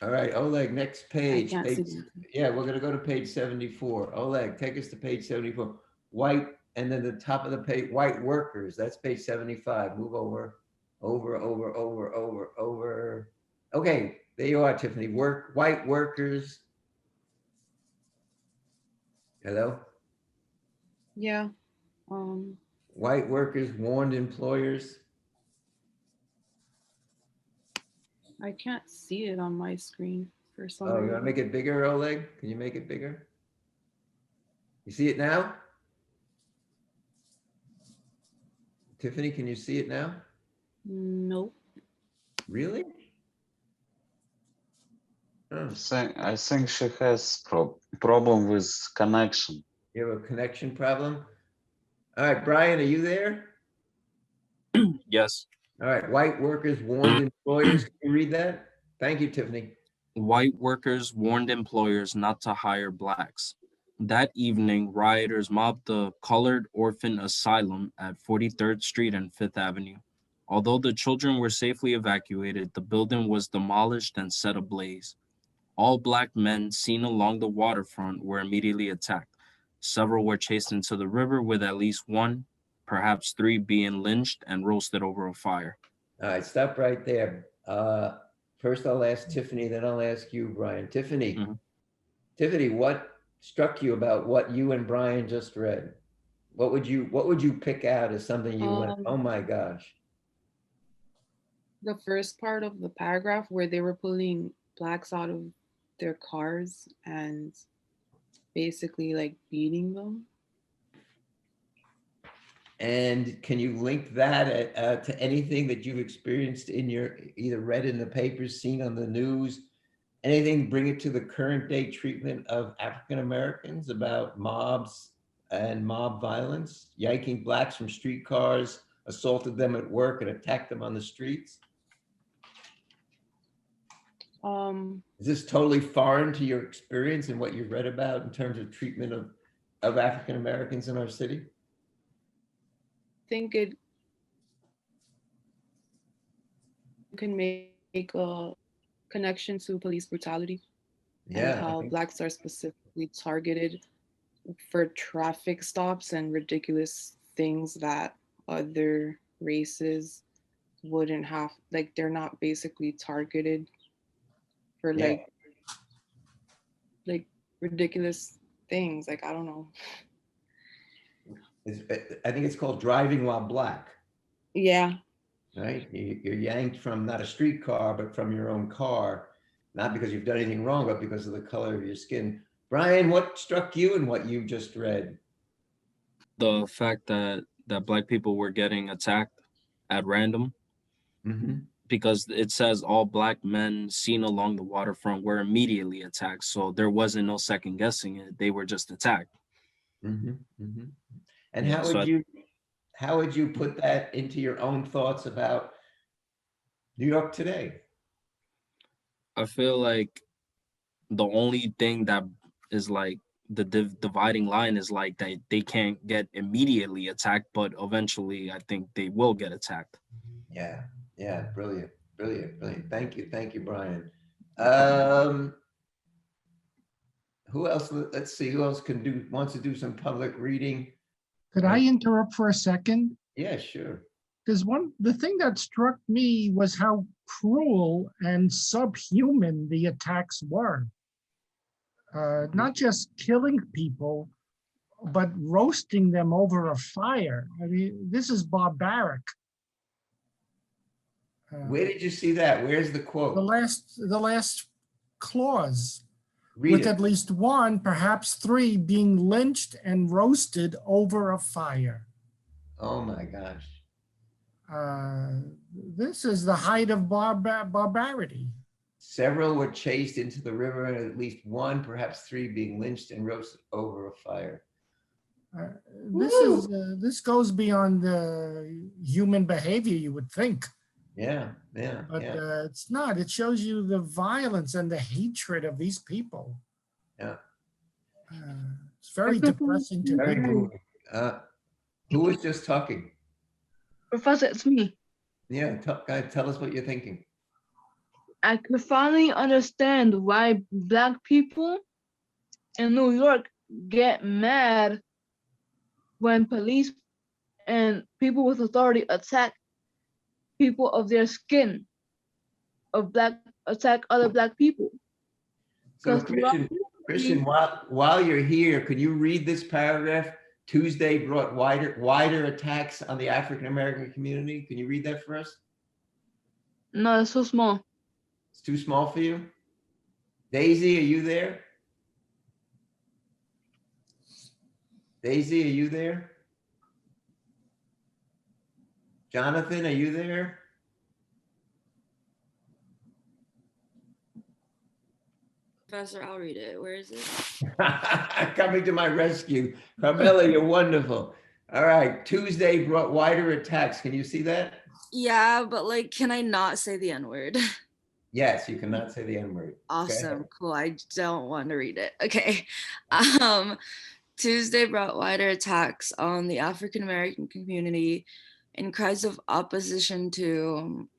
All right, Oleg, next page. I can't page see. Yeah, we're going to go to page 74. Oleg, take us to page 74. White, and then the top of the page, white workers. That's page 75. Move over, over, over, over, over, over. Okay, there you are, Tiffany. White workers. Hello? Yeah. White workers warned employers. I can't see it on my screen for some Oh, you reason. want to make it bigger, Oleg? Can you make it bigger? You see it now? Tiffany, can you see it now? Nope. Really? Oh, I think she has problem with connection. you have a connection problem? All right, Brian, are you there? Yes. All right, white workers warned employers. Can you read that? Thank you, Tiffany. White workers warned employers not to hire blacks. That evening, rioters mobbed the Colored Orphan Asylum at 43rd Street and 5th Avenue. Although the children were safely evacuated, the building was demolished and set ablaze. All black men seen along the waterfront were immediately attacked. Several were chased into the river, with at least one, perhaps three, being lynched and roasted over a fire. All right, stop right there. First, I'll ask Tiffany, then I'll ask you, Brian. Tiffany, Tiffany, what struck you about what you and Brian just read? What would you pick out as something you went, oh my gosh? The first part of the paragraph where they were pulling blacks out of their cars and basically like beating them. And can you link that to anything that you've experienced in your, either read in the papers, seen on the news, anything, bring it to the current day treatment of African Americans about mobs and mob violence, yanking blacks from streetcars, assaulted them at work and attacked them on the streets? Is this totally foreign to your experience and what you've read about in terms of treatment of African Americans in our city? I think it can make a connection to police brutality and how blacks are specifically targeted for traffic stops and ridiculous things that other races wouldn't have. Like they're not basically targeted for like ridiculous things. Like I don't know. I think it's called driving while black. Yeah. right? You're yanked from not a streetcar, but from your own car, not because you've done anything wrong, but because of the color of your skin. Brian, what struck you in what you just read? The fact that black people were getting attacked at random, because it says all black men seen along the waterfront were immediately attacked. So there wasn't no second guessing it. They were just attacked. And Yeah, how would you put that into your own thoughts about New York today? I feel like the only thing that is like the dividing line is like they can't get immediately attacked, but eventually I think they will get attacked. Yeah, yeah, brilliant, brilliant, brilliant. Thank you, Brian. Who else? Let's see, who else wants to do some public reading? Could I interrupt for a second? Yeah, sure. Because the thing that struck me was how cruel and subhuman the attacks were. Not just killing people, but roasting them over a fire. I mean, this is barbaric. Where did you see that? Where's the quote? The last clause. Read with it. at least one, perhaps three, being lynched and roasted over a fire. Oh my gosh. This is the height of barbarity. Several were chased into the river, and at least one, perhaps three, being lynched and roasted over a fire. This goes beyond human behavior, you would think. Yeah, But it's not. It shows you the violence and the hatred of these people. Yeah. It's very depressing to Very read. moving. Who was just talking? Professor, it's me. Yeah, tell us what you're thinking. I could finally understand why Black people in New York get mad when police and people with authority attack people of their skin, attack other Black people. So Christian, while you're here, could you read this paragraph? Tuesday brought wider attacks on the African American community. Can you read that for us? No, it's so small. It's too small for you? Daisy, are you there? Daisy, are you there? Jonathan, are you there? Professor, I'll read it. Where is it? Coming to my rescue. Carmela, you're wonderful. All right, Tuesday brought wider attacks. Can you see that? Yeah, but like, can I not say the N-word? Yes, you cannot say the N-word. Awesome, cool. I don't want to read it. Okay. Tuesday brought wider attacks on the African American community and cries of opposition to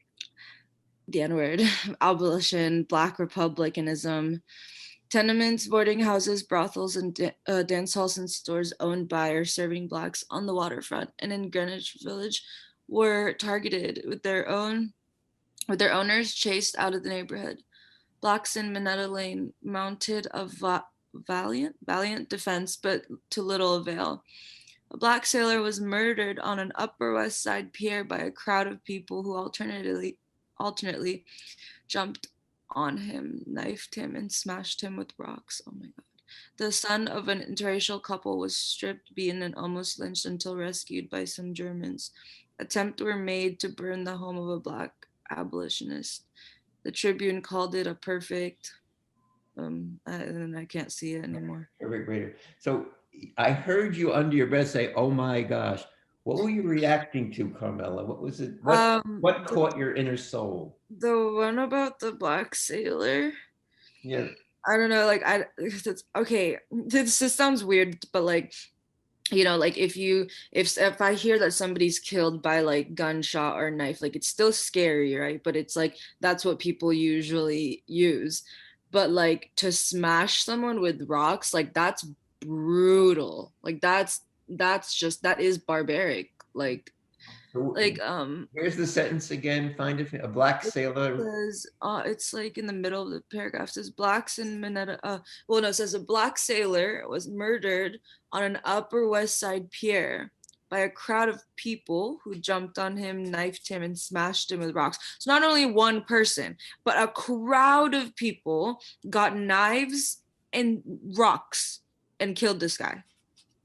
the N-word, abolition, Black republicanism. Tenements, boarding houses, brothels, and dance halls and stores owned by or serving Blacks on the waterfront and in Greenwich Village were targeted with their owners chased out of the neighborhood. Blacks in Minetta Lane mounted a valiant defense, but to little avail. A Black sailor was murdered on an Upper West Side pier by a crowd of people who alternately jumped on him, knifed him, and smashed him with rocks. Oh my God. The son of an interracial couple was stripped, beaten, and almost lynched until rescued by some Germans. Attempts were made to burn the home of a Black abolitionist. The Tribune called it a perfect, and I can't see it anymore. Perfect reader. So I heard you under your breath say, "Oh my gosh." What were you reacting to, Carmela? What was it? What caught your inner soul? The one about the Black sailor. Yeah. I don't know, like it's okay. This sounds weird, but like, you know, like if I hear that somebody's killed by like gunshot or knife, like it's still scary, right? But it's like that's what people usually use. But like to smash someone with rocks, like that's brutal. Like that is barbaric. Here's the sentence again. Find it. A Black sailor. It says, it's like in the middle of the paragraph. It says Blacks in Minetta. It says a Black sailor was murdered on an Upper West Side pier by a crowd of people who jumped on him, knifed him, and smashed him with rocks. So not only one person, but a crowd of people got knives and rocks and killed this guy.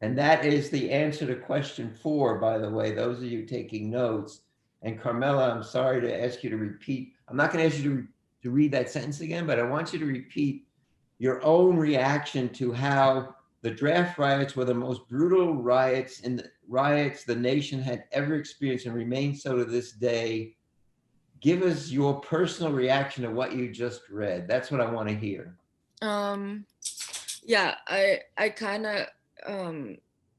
And that is the answer to question 4, by the way, those of you taking notes. And Carmela, I'm sorry to ask you to repeat. I'm not going to ask you to read that sentence again, but I want you to repeat your own reaction to how the draft riots were the most brutal riots the nation had ever experienced and remain so to this day. Give us your personal reaction to what you just read. That's what I want to hear. Yeah, I kind of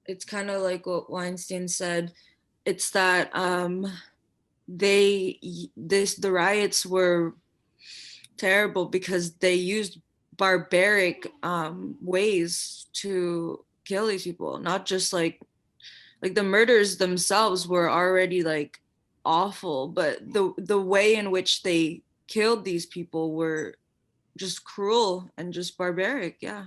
it's kind of like what Weinstein said. It's that the riots were terrible because they used barbaric ways to kill these people. Not just like the murders themselves were already like awful, but the way in which they killed these people were just cruel and just barbaric. Yeah.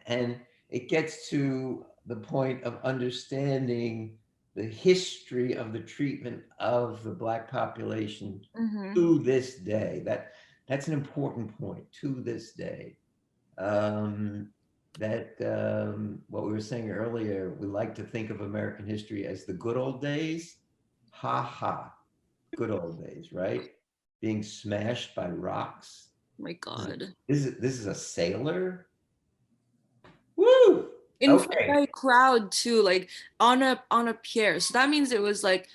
And it gets to the point of understanding the history of the treatment of the Black population to this day. That's an important point, to this day. What we were saying earlier, we like to think of American history as the good old days. Ha ha, good old days, right? Being smashed by rocks. Oh my God. This is a sailor. Woo! In front of a crowd too, like on a pier. So that means it was like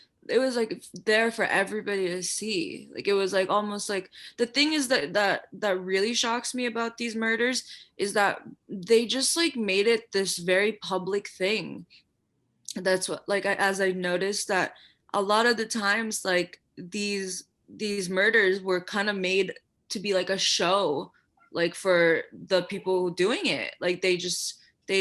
there for everybody to see. Like it was like almost like the thing is that really shocks me about these murders is that they just like made it this very public thing. That's what as I noticed that a lot of the times like these murders were kind of made to be like a show, like for the people doing it. Like they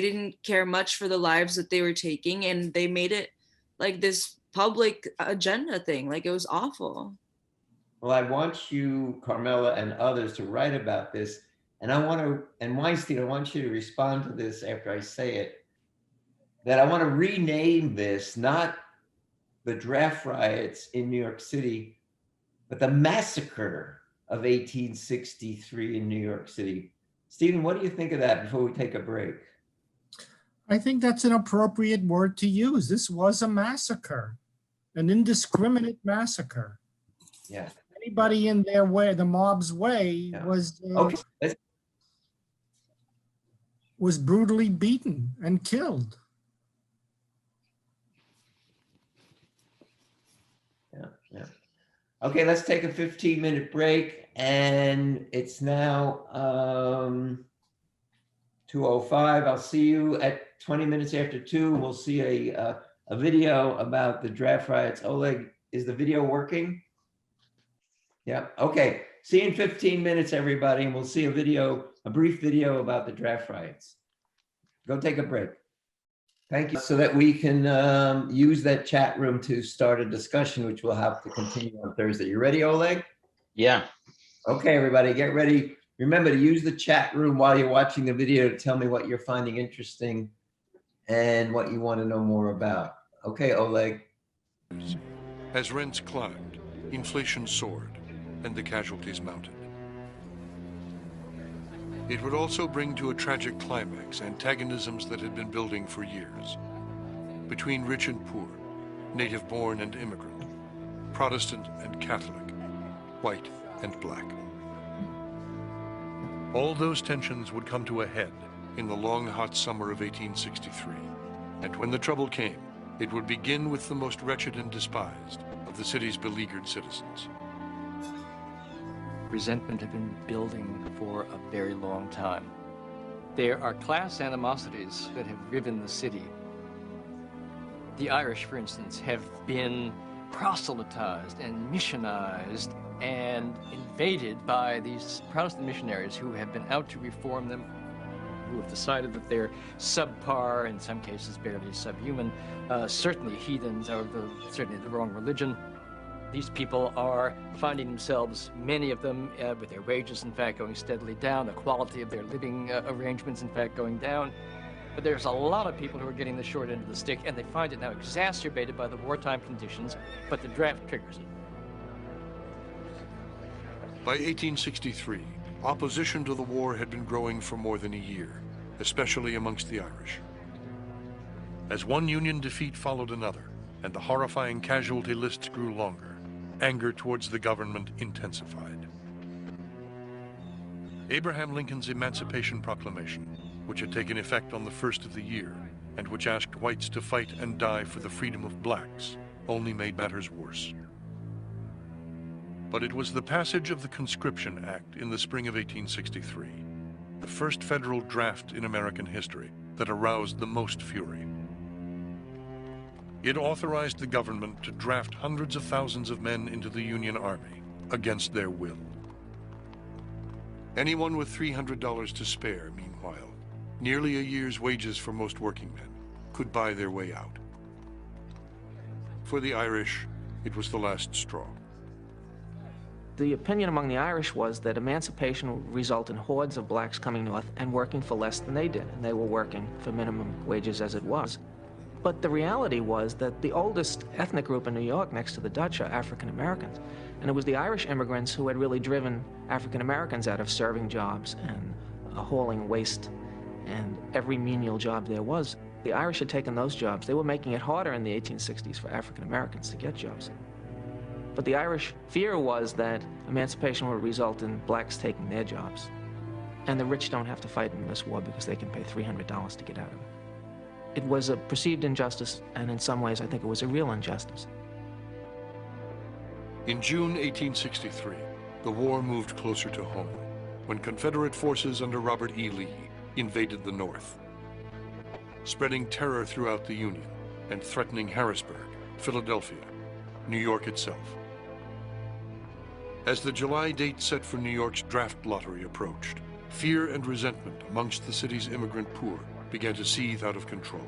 didn't care much for the lives that they were taking, and they made it like this public agenda thing. Like it was awful. Well, I want you, Carmela, and others to write about this. And Weinstein, I want you to respond to this after I say it, that I want to rename this, not the draft riots in New York City, but the massacre of 1863 in New York City. Stephen, what do you think of that before we take a break? I think that's an appropriate word to use. This was a massacre, an indiscriminate massacre. Yeah. Anybody in their way, the mob's way, was brutally beaten and killed. Yeah. Okay, let's take a 15-minute break, and it's now 2:05. I'll see you at 20 minutes after 2. We'll see a video about the draft riots. Oleg, is the video working? Yeah, okay. See you in 15 minutes, everybody, and we'll see a brief video about the draft riots. Go take a break. Thank you. So that we can use that chat room to start a discussion, which we'll have to continue on Thursday. You ready, Oleg? Yeah. Okay, everybody, get ready. Remember to use the chat room while you're watching the video to tell me what you're finding interesting and what you want to know more about. Okay, Oleg. As rents climbed, inflation soared, and the casualties mounted. It would also bring to a tragic climax antagonisms that had been building for years, between rich and poor, native-born and immigrant, Protestant and Catholic, white and black. All those tensions would come to a head in the long, hot summer of 1863. And when the trouble came, it would begin with the most wretched and despised of the city's beleaguered citizens. Resentment had been building for a very long time. There are class animosities that have riven the city. The Irish, for instance, have been proselytized and missionized and invaded by these Protestant missionaries who have been out to reform them, who have decided that they're subpar, in some cases barely subhuman, certainly heathens, or certainly the wrong religion. These people are finding themselves, many of them, with their wages, in fact, going steadily down, the quality of their living arrangements, in fact, going down. But there's a lot of people who are getting the short end of the stick, and they find it now exacerbated by the wartime conditions, but the draft triggers it. By 1863, opposition to the war had been growing for more than a year, especially amongst the Irish. As one Union defeat followed another, and the horrifying casualty lists grew longer, anger towards the government intensified. Abraham Lincoln's Emancipation Proclamation, which had taken effect on the first of the year, and which asked whites to fight and die for the freedom of blacks, only made matters worse. But it was the passage of the Conscription Act in the spring of 1863, the first federal draft in American history, that aroused the most fury. It authorized the government to draft hundreds of thousands of men into the Union Army against their will. Anyone with $300 to spare, meanwhile, nearly a year's wages for most working men, could buy their way out. For the Irish, it was the last straw. The opinion among the Irish was that emancipation would result in hordes of blacks coming north and working for less than they did, and they were working for minimum wages as it was. But the reality was that the oldest ethnic group in New York next to the Dutch are African Americans. And it was the Irish immigrants who had really driven African Americans out of serving jobs and hauling waste and every menial job there was. The Irish had taken those jobs. They were making it harder in the 1860s for African Americans to get jobs. But the Irish fear was that emancipation would result in blacks taking their jobs. And the rich don't have to fight in this war because they can pay $300 to get out of it. It was a perceived injustice, and in some ways I think it was a real injustice. In June 1863, the war moved closer to home when Confederate forces under Robert E. Lee invaded the North, spreading terror throughout the Union and threatening Harrisburg, Philadelphia, New York itself. As the July date set for New York's draft lottery approached, fear and resentment amongst the city's immigrant poor began to seethe out of control.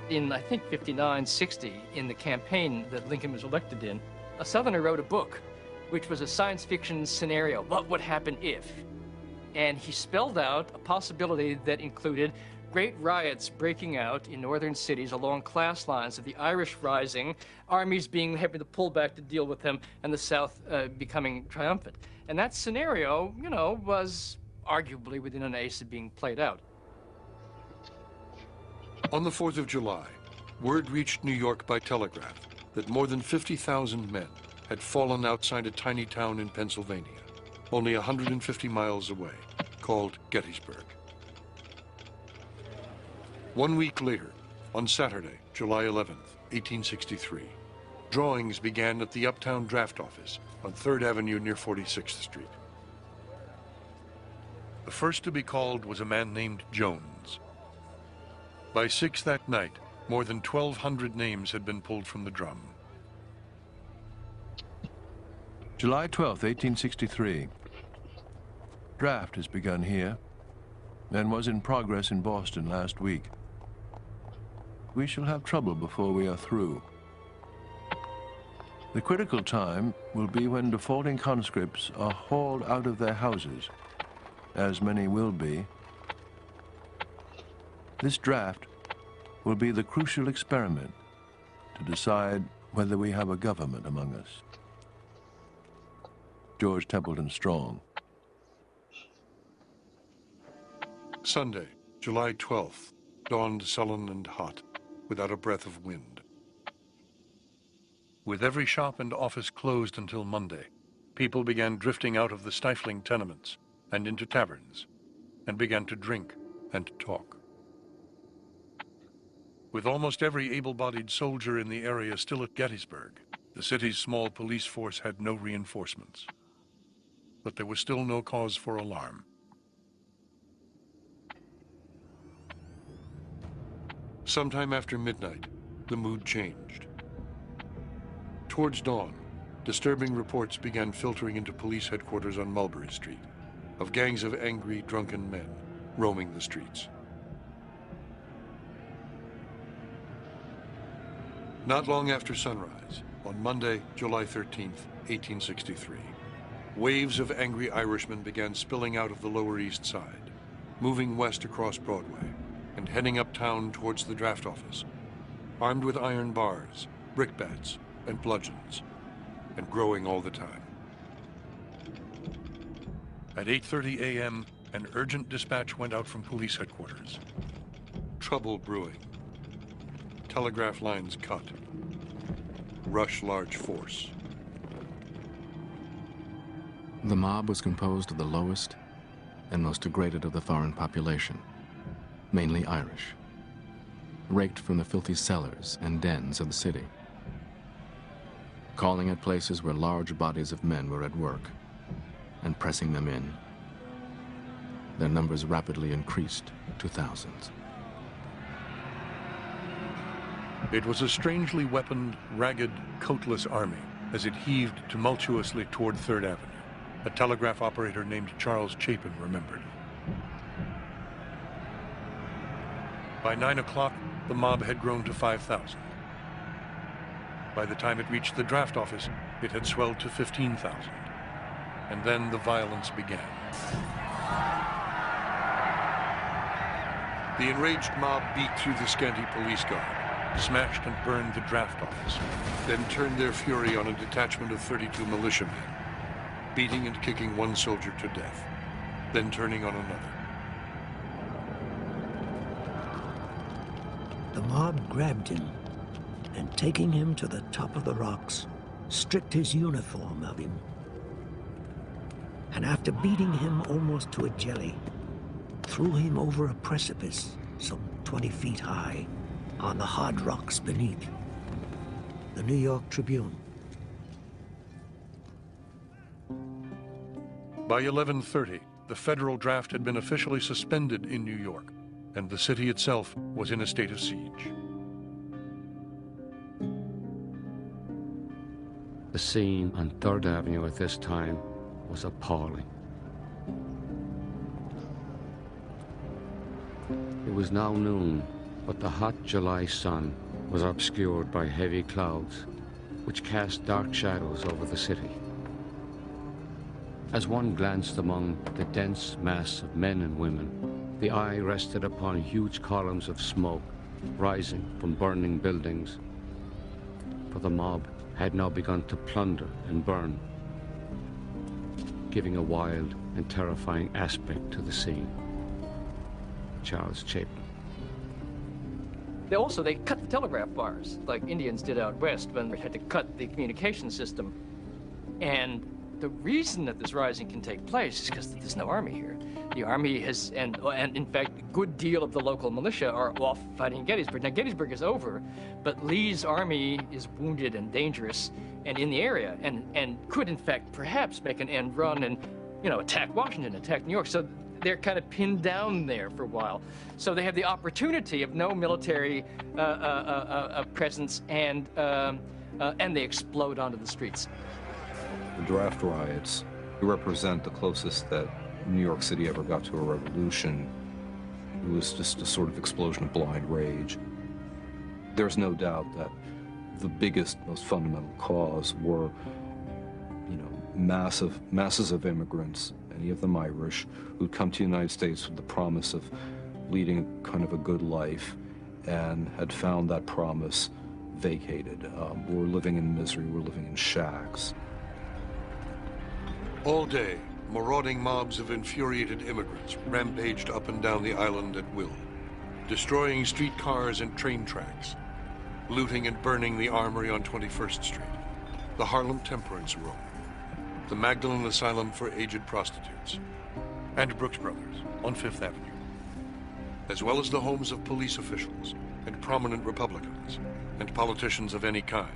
In, I think, 59, 60, in the campaign that Lincoln was elected in, a Southerner wrote a book, which was a science fiction scenario. What would happen if? And he spelled out a possibility that included great riots breaking out in northern cities along class lines of the Irish rising, armies being having to pull back to deal with them, and the South becoming triumphant. And that scenario, you know, was arguably within an ace of being played out. On the 4th of July, word reached New York by telegraph that more than 50,000 men had fallen outside a tiny town in Pennsylvania, only 150 miles away, called Gettysburg. 1 week later, on Saturday, July 11th, 1863, drawings began at the Uptown Draft Office on 3rd Avenue near 46th Street. The first to be called was a man named Jones. By 6 that night, more than 1,200 names had been pulled from the drum. July 12th, 1863. Draft has begun here and was in progress in Boston last week. We shall have trouble before we are through. The critical time will be when defaulting conscripts are hauled out of their houses, as many will be. This draft will be the crucial experiment to decide whether we have a government among us. George Templeton Strong. Sunday, July 12th, dawned sullen and hot, without a breath of wind. With every shop and office closed until Monday, people began drifting out of the stifling tenements and into taverns, and began to drink and talk. With almost every able-bodied soldier in the area still at Gettysburg, the city's small police force had no reinforcements. But there was still no cause for alarm. Sometime after midnight, the mood changed. Towards dawn, disturbing reports began filtering into police headquarters on Mulberry Street of gangs of angry, drunken men roaming the streets. Not long after sunrise, on Monday, July 13th, 1863, waves of angry Irishmen began spilling out of the Lower East Side, moving west across Broadway and heading uptown towards the draft office, armed with iron bars, brickbats, and bludgeons, and growing all the time. At 8:30 a.m., an urgent dispatch went out from police headquarters. Trouble brewing. Telegraph lines cut. Rush large force. The mob was composed of the lowest and most degraded of the foreign population, mainly Irish, raked from the filthy cellars and dens of the city, calling at places where large bodies of men were at work and pressing them in. Their numbers rapidly increased to thousands. It was a strangely weaponed, ragged, coatless army as it heaved tumultuously toward 3rd Avenue, a telegraph operator named Charles Chapin remembered. By 9 o'clock, the mob had grown to 5,000. By the time it reached the draft office, it had swelled to 15,000. And then the violence began. The enraged mob beat through the scanty police guard, smashed and burned the draft office, then turned their fury on a detachment of 32 militiamen, beating and kicking one soldier to death, then turning on another. The mob grabbed him and, taking him to the top of the rocks, stripped his uniform of him. And after beating him almost to a jelly, threw him over a precipice some 20 feet high on the hard rocks beneath. The New York Tribune. By 11:30, the federal draft had been officially suspended in New York, and the city itself was in a state of siege. The scene on 3rd Avenue at this time was appalling. It was now noon, but the hot July sun was obscured by heavy clouds, which cast dark shadows over the city. As one glanced among the dense mass of men and women, the eye rested upon huge columns of smoke rising from burning buildings, for the mob had now begun to plunder and burn, giving a wild and terrifying aspect to the scene. Charles Chapin. They cut the telegraph bars, like Indians did out west when they had to cut the communication system. And the reason that this rising can take place is because there's no army here. The army has, and in fact, a good deal of the local militia are off fighting Gettysburg. Now, Gettysburg is over, but Lee's army is wounded and dangerous and in the area, and could, in fact, perhaps make an end run and, attack Washington, attack New York. So they're kind of pinned down there for a while. So they have the opportunity of no military presence, and they explode onto the streets. The draft riots represent the closest that New York City ever got to a revolution. It was just a sort of explosion of blind rage. There's no doubt that the biggest, most fundamental cause were, masses of immigrants, many of them Irish, who'd come to the United States with the promise of leading kind of a good life and had found that promise vacated. We're living in misery, we're living in shacks. All day, marauding mobs of infuriated immigrants rampaged up and down the island at will, destroying streetcars and train tracks, looting and burning the Armory on 21st Street, the Harlem Temperance Room, the Magdalene Asylum for Aged Prostitutes, and Brooks Brothers on 5th Avenue, as well as the homes of police officials and prominent Republicans and politicians of any kind,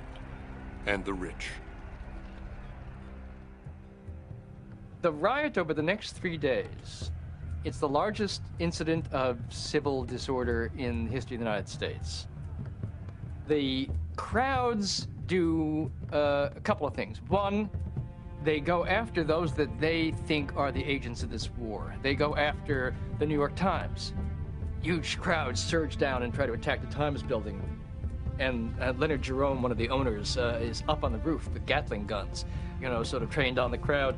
and the rich. The riot over the next 3 days, it's the largest incident of civil disorder in the history of the United States. The crowds do a couple of things. One, they go after those that they think are the agents of this war. They go after the New York Times. Huge crowds surge down and try to attack the Times building. And Leonard Jerome, one of the owners, is up on the roof with Gatling guns, sort of trained on the crowd.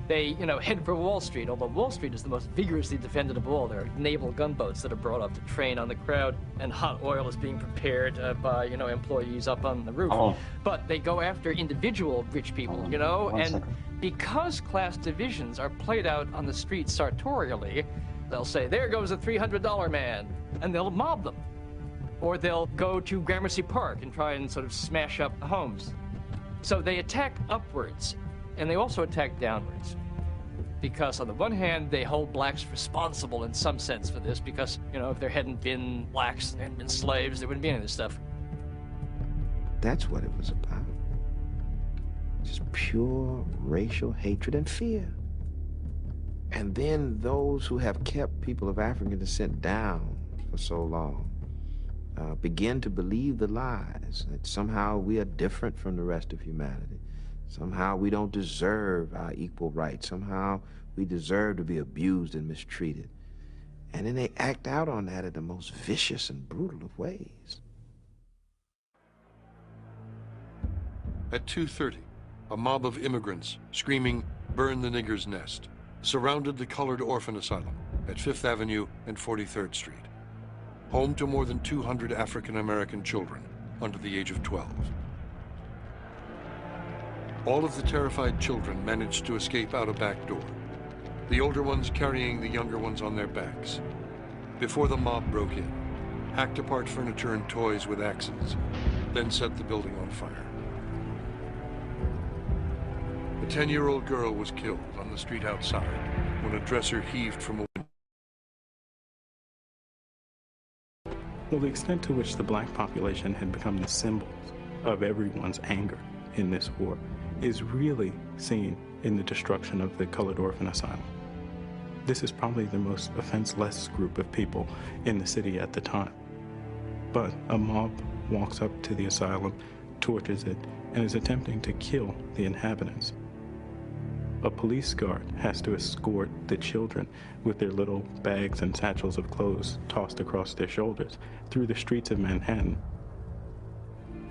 They, head for Wall Street, although Wall Street is the most vigorously defended of all. There are naval gunboats that are brought up to train on the crowd, and hot oil is being prepared by, employees up on the roof. But they go after individual rich people, and because class divisions are played out on the street sartorially, they'll say, there goes a $300 man, and they'll mob them. Or they'll go to Gramercy Park and try and sort of smash up homes. So they attack upwards, and they also attack downwards. Because on the one hand, they hold blacks responsible in some sense for this, because, if there hadn't been blacks, there hadn't been slaves, there wouldn't be any of this stuff. That's what it was about. Just pure racial hatred and fear. And then those who have kept people of African descent down for so long begin to believe the lies that somehow we are different from the rest of humanity. Somehow we don't deserve our equal rights. Somehow we deserve to be abused and mistreated. And then they act out on that in the most vicious and brutal of ways. At 2:30, a mob of immigrants screaming, "Burn the nigger's nest," surrounded the Colored Orphan Asylum at 5th Avenue and 43rd Street, home to more than 200 African-American children under the age of 12. All of the terrified children managed to escape out a back door, the older ones carrying the younger ones on their backs, before the mob broke in, hacked apart furniture and toys with axes, then set the building on fire. A 10-year-old girl was killed on the street outside when a dresser heaved from a window. Well, the extent to which the black population had become the symbols of everyone's anger in this war is really seen in the destruction of the Colored Orphan Asylum. This is probably the most offenseless group of people in the city at the time. But a mob walks up to the asylum, torches it, and is attempting to kill the inhabitants. A police guard has to escort the children with their little bags and satchels of clothes tossed across their shoulders through the streets of Manhattan.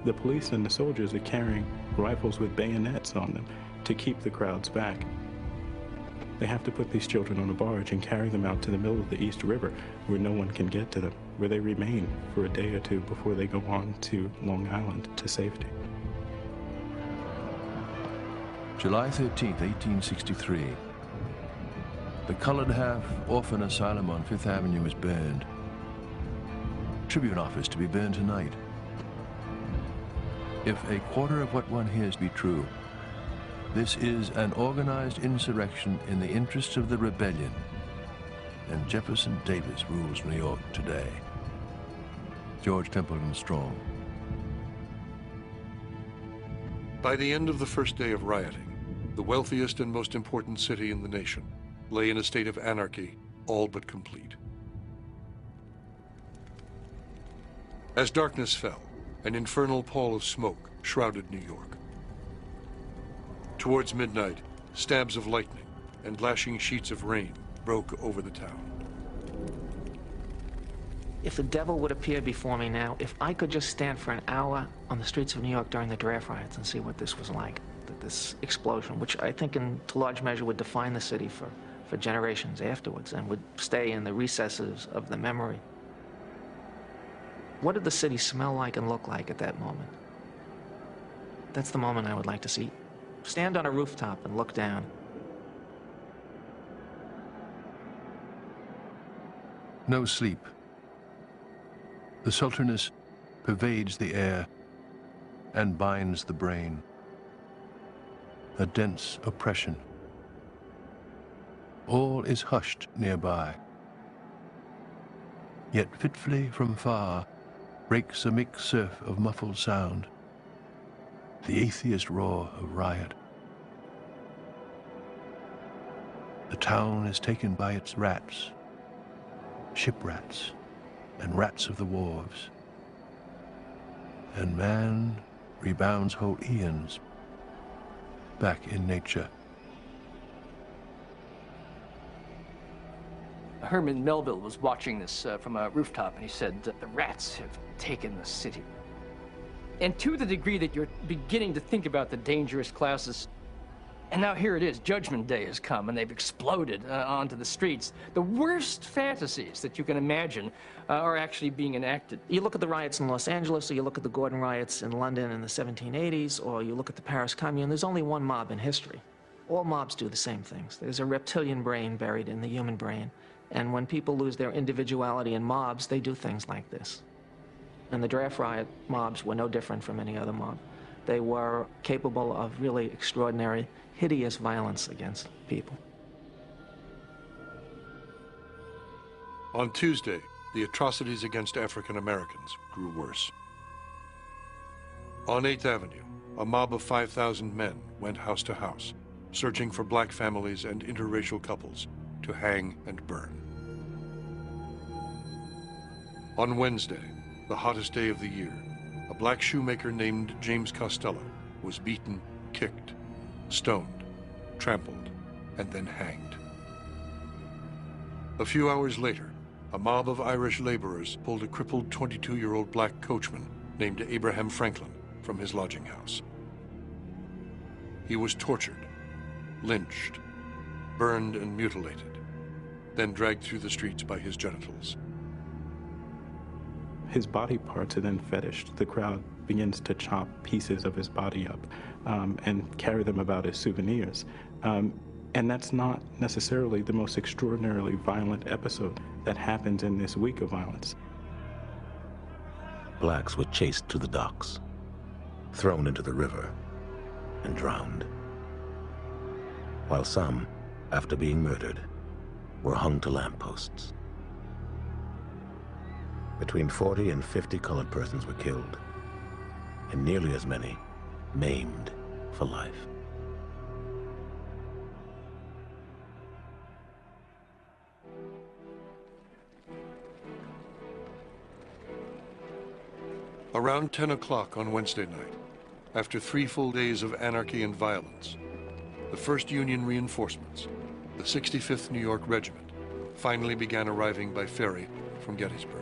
The police and the soldiers are carrying rifles with bayonets on them to keep the crowds back. They have to put these children on a barge and carry them out to the middle of the East River where no one can get to them, where they remain for a day or two before they go on to Long Island to safety. July 13th, 1863. The Colored Half Orphan Asylum on 5th Avenue is burned. Tribune office to be burned tonight. If a quarter of what one hears be true, this is an organized insurrection in the interests of the rebellion, and Jefferson Davis rules New York today. George Templeton Strong. By the end of the first day of rioting, the wealthiest and most important city in the nation lay in a state of anarchy, all but complete. As darkness fell, an infernal pall of smoke shrouded New York. Towards midnight, stabs of lightning and lashing sheets of rain broke over the town. If the devil would appear before me now, if I could just stand for an hour on the streets of New York during the draft riots and see what this was like, this explosion, which I think to large measure would define the city for generations afterwards and would stay in the recesses of the memory. What did the city smell like and look like at that moment? That's the moment I would like to see. Stand on a rooftop and look down. No sleep. The sultriness pervades the air and binds the brain. A dense oppression. All is hushed nearby. Yet fitfully from far breaks a mixed surf of muffled sound, the atheist roar of riot. The town is taken by its rats, ship rats, and rats of the wharves. And man rebounds whole eons back in nature. Herman Melville was watching this from a rooftop, and he said, the rats have taken the city. And to the degree that you're beginning to think about the dangerous classes, And now here it is, Judgment Day has come, and they've exploded onto the streets. The worst fantasies that you can imagine are actually being enacted. You look at the riots in Los Angeles, or you look at the Gordon riots in London in the 1780s, or you look at the Paris Commune, there's only one mob in history. All mobs do the same things. There's a reptilian brain buried in the human brain, and when people lose their individuality in mobs, they do things like this. And the draft riot mobs were no different from any other mob. They were capable of really extraordinary, hideous violence against people. On Tuesday, the atrocities against African Americans grew worse. On 8th Avenue, a mob of 5,000 men went house to house, searching for black families and interracial couples to hang and burn. On Wednesday, the hottest day of the year, a black shoemaker named James Costello was beaten, kicked, stoned, trampled, and then hanged. A few hours later, a mob of Irish laborers pulled a crippled 22-year-old black coachman named Abraham Franklin from his lodging house. He was tortured, lynched, burned and mutilated, then dragged through the streets by his genitals. His body parts are then fetished. The crowd begins to chop pieces of his body up and carry them about as souvenirs. And that's not necessarily the most extraordinarily violent episode that happens in this week of violence. Blacks were chased to the docks, thrown into the river, and drowned. While some, after being murdered, were hung to lampposts. Between 40 and 50 colored persons were killed, and nearly as many maimed for life. Around 10 o'clock on Wednesday night, after 3 full days of anarchy and violence, the 1st Union reinforcements, the 65th New York Regiment, finally began arriving by ferry from Gettysburg.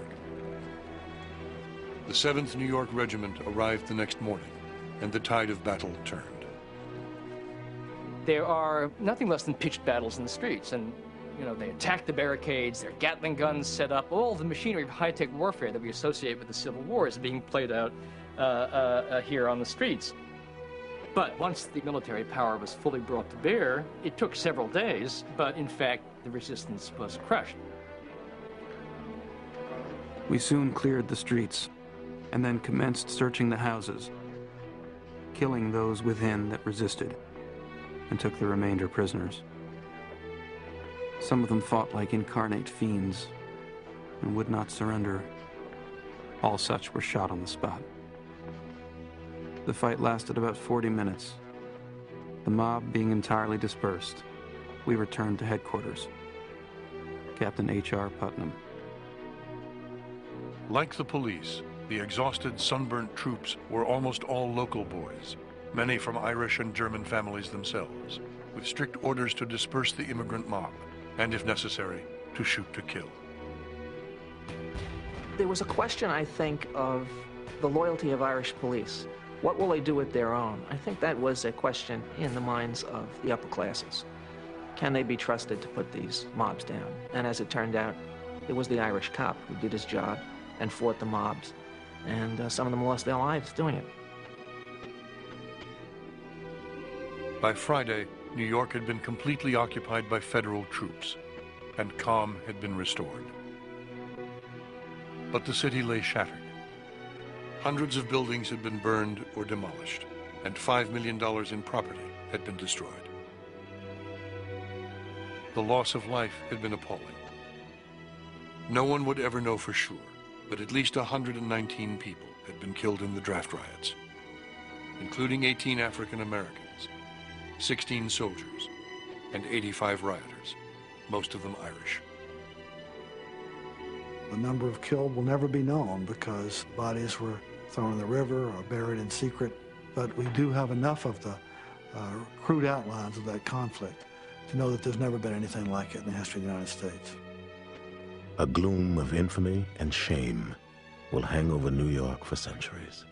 The 7th New York Regiment arrived the next morning, and the tide of battle turned. There are nothing less than pitched battles in the streets, and they attack the barricades, there are Gatling guns set up, all the machinery of high-tech warfare that we associate with the Civil War is being played out here on the streets. But once the military power was fully brought to bear, it took several days, but in fact, the resistance was crushed. We soon cleared the streets, and then commenced searching the houses, killing those within that resisted, and took the remainder prisoners. Some of them fought like incarnate fiends and would not surrender. All such were shot on the spot. The fight lasted about 40 minutes. The mob being entirely dispersed, we returned to headquarters. Captain H.R. Putnam. Like the police, the exhausted, sunburnt troops were almost all local boys, many from Irish and German families themselves, with strict orders to disperse the immigrant mob, and if necessary, to shoot to kill. There was a question, I think, of the loyalty of Irish police. What will they do with their own? I think that was a question in the minds of the upper classes. Can they be trusted to put these mobs down? And as it turned out, it was the Irish cop who did his job and fought the mobs. And some of them lost their lives doing it. By Friday, New York had been completely occupied by federal troops, and calm had been restored. But the city lay shattered. Hundreds of buildings had been burned or demolished, and $5 million in property had been destroyed. The loss of life had been appalling. No one would ever know for sure, but at least 119 people had been killed in the draft riots, including 18 African Americans, 16 soldiers, and 85 rioters, most of them Irish. The number of killed will never be known because bodies were thrown in the river or buried in secret, but we do have enough of the crude outlines of that conflict to know that there's never been anything like it in the history of the United States. A gloom of infamy and shame will hang over New York for centuries.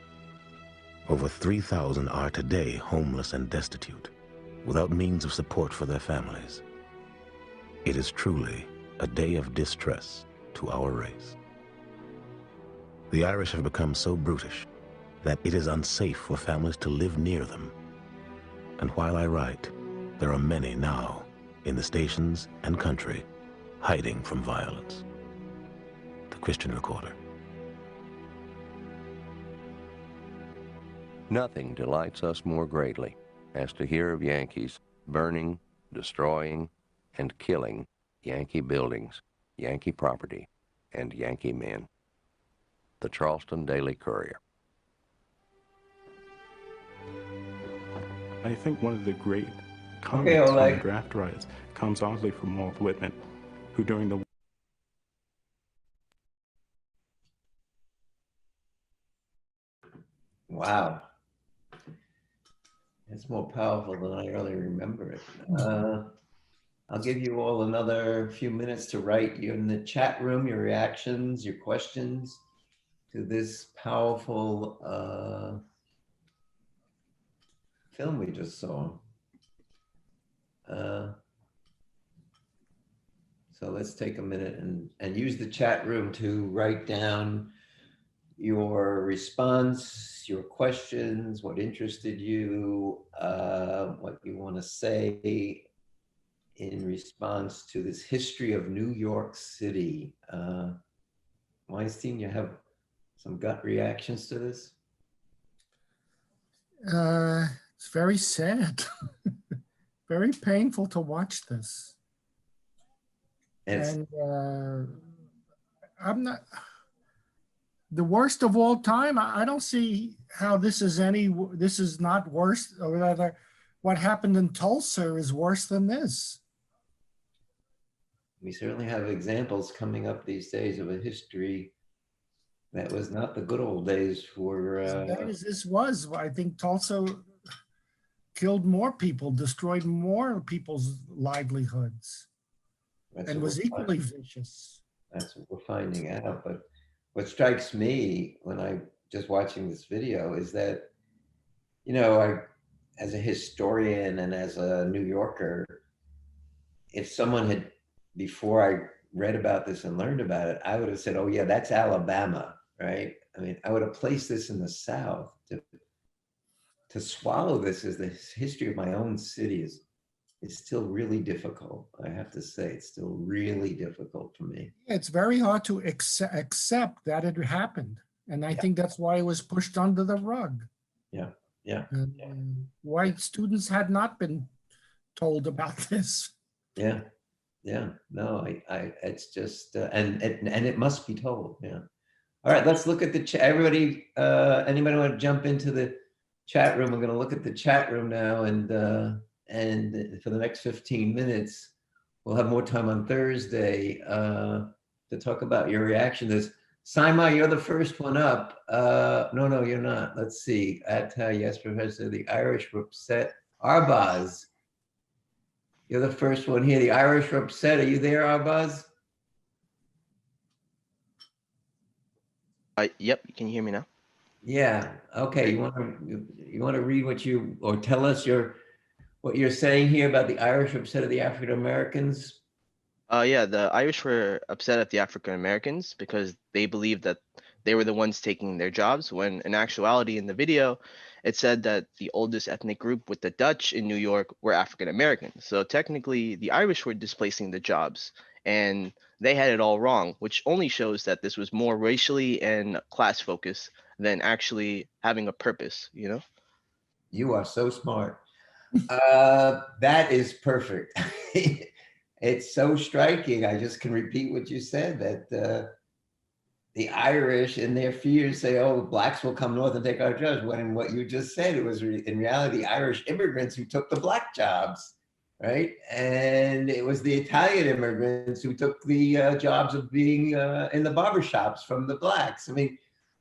Over 3,000 are today homeless and destitute, without means of support for their families. It is truly a day of distress to our race. The Irish have become so brutish that it is unsafe for families to live near them. And while I write, there are many now in the stations and country hiding from violence. The Christian Recorder. Nothing delights us more greatly as to hear of Yankees burning, destroying, and killing Yankee buildings, Yankee property, and Yankee men. The Charleston Daily Courier. I think one of the great comments from the draft riots comes oddly from Walt Whitman, who during the Wow. It's more powerful than I really remember it. I'll give you all another few minutes to write you in the chat room, your reactions, your questions to this powerful film we just saw. So let's take a minute and use the chat room to write down your response, your questions, what interested you, what you want to say in response to this history of New York City. Weinstein, you have some gut reactions to this? It's very sad, very painful to watch this. And I'm not, the worst of all time, I don't see how this is not worse, or rather, what happened in Tulsa is worse than this. We certainly have examples coming up these days of a history that was not the good old days for... As bad as this was, I think Tulsa killed more people, destroyed more people's livelihoods, and was equally vicious. That's what we're finding out. But what strikes me when I'm just watching this video is that, you know, as a historian and as a New Yorker, if someone had, before I read about this and learned about it, I would have said, oh yeah, that's Alabama, right? I mean, I would have placed this in the South. To swallow this as the history of my own city is still really difficult. I have to say, it's still really difficult for me. It's very hard to accept that it happened. And I think that's why it was pushed under the rug. Yeah, yeah. White students had not been told about this. Yeah, yeah. No, it's just, and it must be told, yeah. All right, let's look at the chat. Everybody, anybody want to jump into the chat room? We're going to look at the chat room now, and for the next 15 minutes, we'll have more time on Thursday to talk about your reaction to this. Saima, you're the first one up. No, you're not. Let's see. Yes, Professor, the Irish were upset. Arbaz, you're the first one here. The Irish were upset. Are you there, Arbaz? Yep, can you hear me now? Yeah. Okay. You want to read what you, or tell us what you're saying here about the Irish upset of the African Americans? Yeah, the Irish were upset at the African Americans because they believed that they were the ones taking their jobs, when in actuality in the video, it said that the oldest ethnic group with the Dutch in New York were African Americans. So technically, the Irish were displacing the jobs, and they had it all wrong, which only shows that this was more racially and class focused than actually having a purpose, you know? You are so smart. That is perfect. It's so striking. I just can repeat what you said, that the Irish in their fears say, oh, blacks will come north and take our jobs. When what you just said, it was in reality the Irish immigrants who took the black jobs, right? And it was the Italian immigrants who took the jobs of being in the barbershops from the blacks. I mean,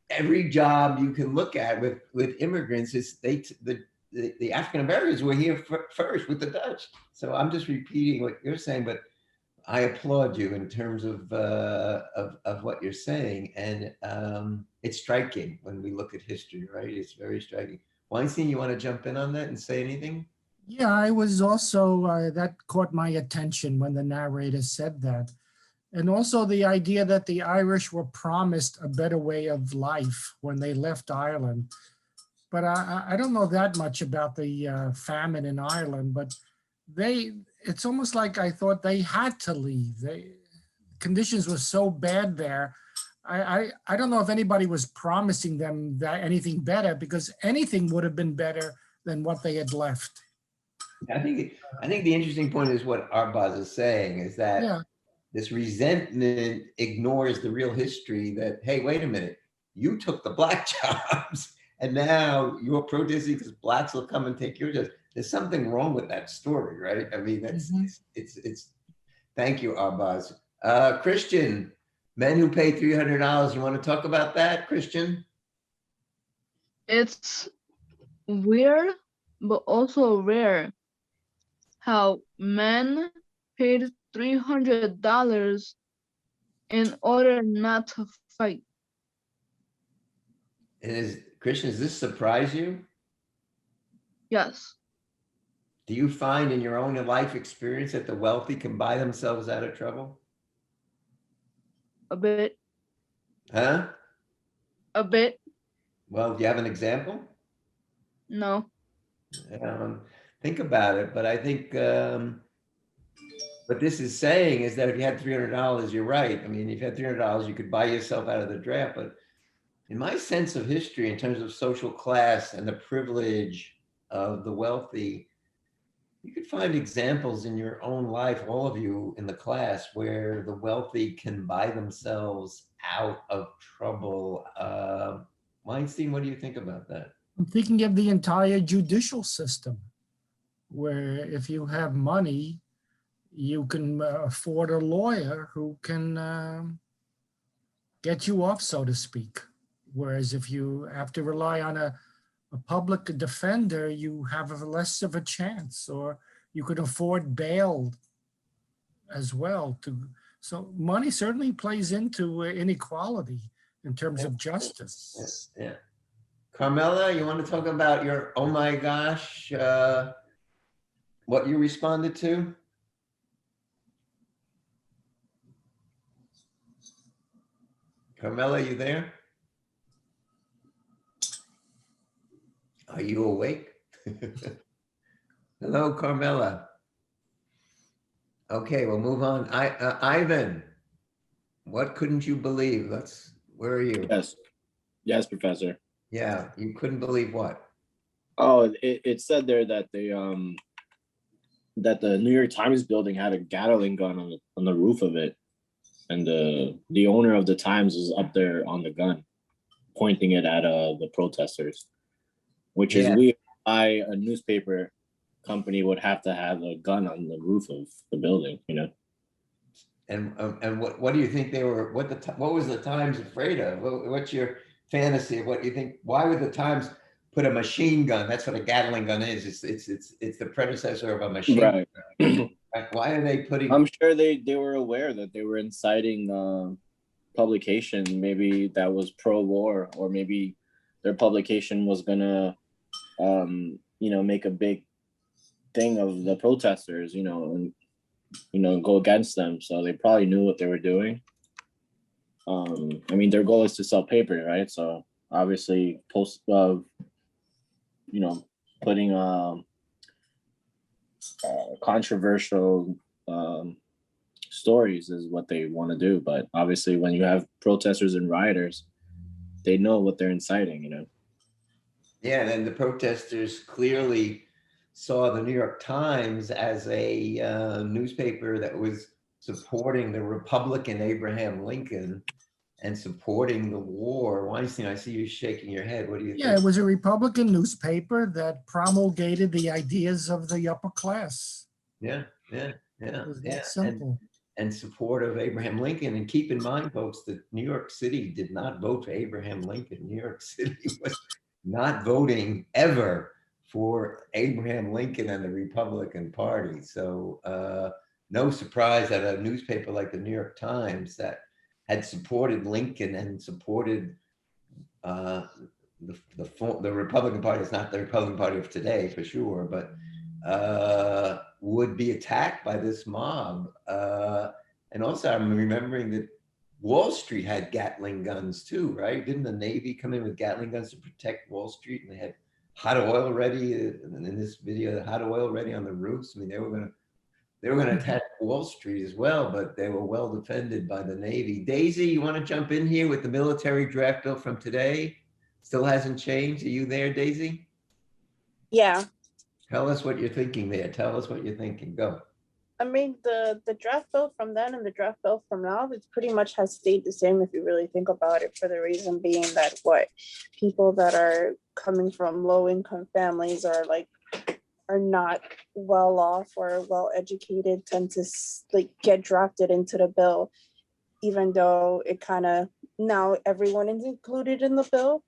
every job you can look at with immigrants is the African Americans were here first with the Dutch. So I'm just repeating what you're saying, but I applaud you in terms of what you're saying, and it's striking when we look at history, right? It's very striking. Weinstein, you want to jump in on that and say anything? Yeah, I was also, that caught my attention when the narrator said that. And also the idea that the Irish were promised a better way of life when they left Ireland. But I don't know that much about the famine in Ireland, but it's almost like I thought they had to leave. Conditions were so bad there. I don't know if anybody was promising them that anything better, because anything would have been better than what they had left. I think the interesting point is what Arbaz is saying is that Yeah. this resentment ignores the real history that, hey, wait a minute, you took the black jobs and now you're protesting because blacks will come and take your jobs. There's something wrong with that story, right? I mean, it's thank you, Arbaz. Christian, men who pay $300. You want to talk about that, Christian? It's weird, but also rare how men paid $300 in order not to fight. And Christian, does this surprise you? Yes. Do you find in your own life experience that the wealthy can buy themselves out of trouble? A bit. Huh? A bit. Well, do you have an example? No. Think about it, but I think what this is saying is that if you had $300, you're right. I mean, if you had $300, you could buy yourself out of the draft. But in my sense of history, in terms of social class and the privilege of the wealthy, you could find examples in your own life, all of you in the class, where the wealthy can buy themselves out of trouble. Weinstein, what do you think about that? I'm thinking of the entire judicial system, where if you have money, you can afford a lawyer who can get you off, so to speak. Whereas if you have to rely on a public defender, you have less of a chance, or you could afford bail as well. So money certainly plays into inequality in terms of justice. Yeah. Carmela, you want to talk about your, oh my gosh, what you responded to? Carmela, you there? Are you awake? Hello, Carmela. Okay, we'll move on. Ivan, what couldn't you believe? Where are you? Yes, Professor. Yeah, you couldn't believe what? Oh, it said there that that the New York Times building had a Gatling gun on the roof of it, and the owner of the Times was up there on the gun, pointing it at the protesters, which is weird. A newspaper company would have to have a gun on the roof of the building, you know. And what do you think they were? What was the Times afraid of? What's your fantasy of what you think? Why would the Times put a machine gun? That's what a Gatling gun is. It's the predecessor of a machine gun. Why are they putting? I'm sure they were aware that they were inciting publication, maybe that was pro-war, or maybe their publication was gonna make a big thing of the protesters, and go against them. So they probably knew what they were doing. I mean, their goal is to sell paper, right? So obviously putting controversial stories is what they want to do. But obviously when you have protesters and rioters, they know what they're inciting, Yeah, and the protesters clearly saw the New York Times as a newspaper that was supporting the Republican Abraham Lincoln and supporting the war. Weinstein, I see you shaking your head. What do you think? Yeah, it was a Republican newspaper that promulgated the ideas of the upper class. Yeah. It was that simple. And support of Abraham Lincoln. And keep in mind, folks, that New York City did not vote for Abraham Lincoln. New York City was not voting ever for Abraham Lincoln and the Republican Party. So no surprise that a newspaper like the New York Times that had supported Lincoln and supported the Republican Party. It's not the Republican Party of today, for sure, but would be attacked by this mob. And also, I'm remembering that Wall Street had Gatling guns too, right? Didn't the Navy come in with Gatling guns to protect Wall Street? And they had hot oil ready in this video, hot oil ready on the roofs. I mean, they were going to attack Wall Street as well, but they were well defended by the Navy. Daisy, you want to jump in here with the military draft bill from today? Still hasn't changed. Are you there, Daisy? Yeah. Tell us what you're thinking there. Tell us what you're thinking. Go. I mean, the draft bill from then and the draft bill from now, it's pretty much has stayed the same if you really think about it, for the reason being that people that are coming from low income families are not well off or well educated tend to get drafted into the bill, even though it kind of, now everyone is included in the bill,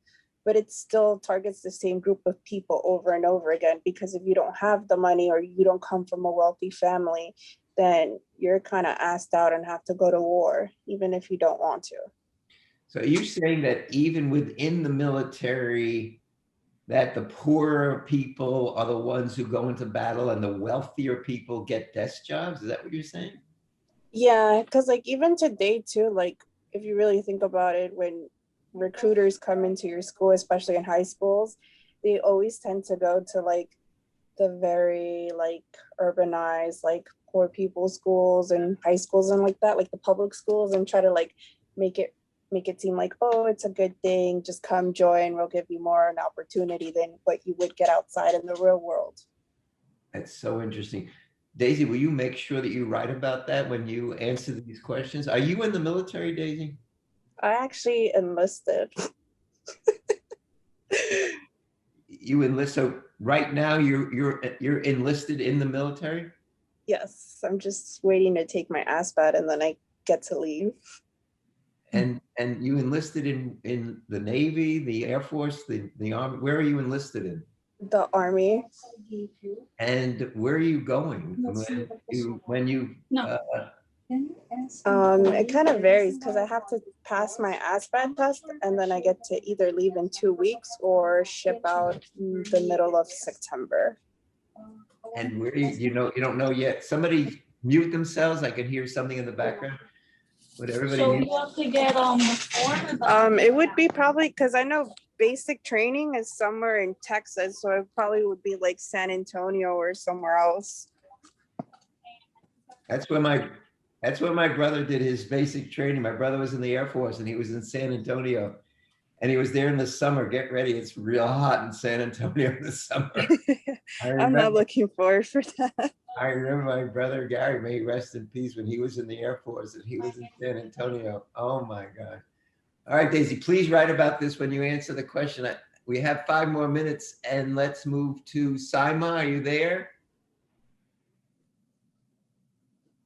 but it still targets the same group of people over and over again, because if you don't have the money or you don't come from a wealthy family, then you're kind of asked out and have to go to war, even if you don't want to. So are you saying that even within the military, that the poorer people are the ones who go into battle and the wealthier people get desk jobs? Is that what you're saying? Yeah, because even today too, if you really think about it, when recruiters come into your school, especially in high schools, they always tend to go to the very urbanized, poor people schools and high schools and that, the public schools, and try to make it seem like, oh, it's a good thing, just come join, we'll give you more an opportunity than what you would get outside in the real world. That's so interesting. Daisy, will you make sure that you write about that when you answer these questions? Are you in the military, Daisy? I actually enlisted. You enlist, so right now you're enlisted in the military? Yes, I'm just waiting to take my ASVAB and then I get to leave. And you enlisted in the Navy, the Air Force, the Army. Where are you enlisted in? The Army. And where are you going when you it kind of varies because I have to pass my ASVAB test and then I get to either leave in 2 weeks or ship out in the middle of September. And where you don't know yet? Somebody mute themselves. I can hear something in the background. Would everybody So mute? you have to get the form? It would be probably, because I know basic training is somewhere in Texas, so it probably would be San Antonio or somewhere else. That's where my brother did his basic training. My brother was in the Air Force and he was in San Antonio. And he was there in the summer. Get ready, it's real hot in San Antonio in the summer. I'm not looking forward for that. I remember my brother Gary, may he rest in peace, when he was in the Air Force and he was in San Antonio. Oh my God. All right, Daisy, please write about this when you answer the question. We have 5 more minutes and let's move to Saima. Are you there?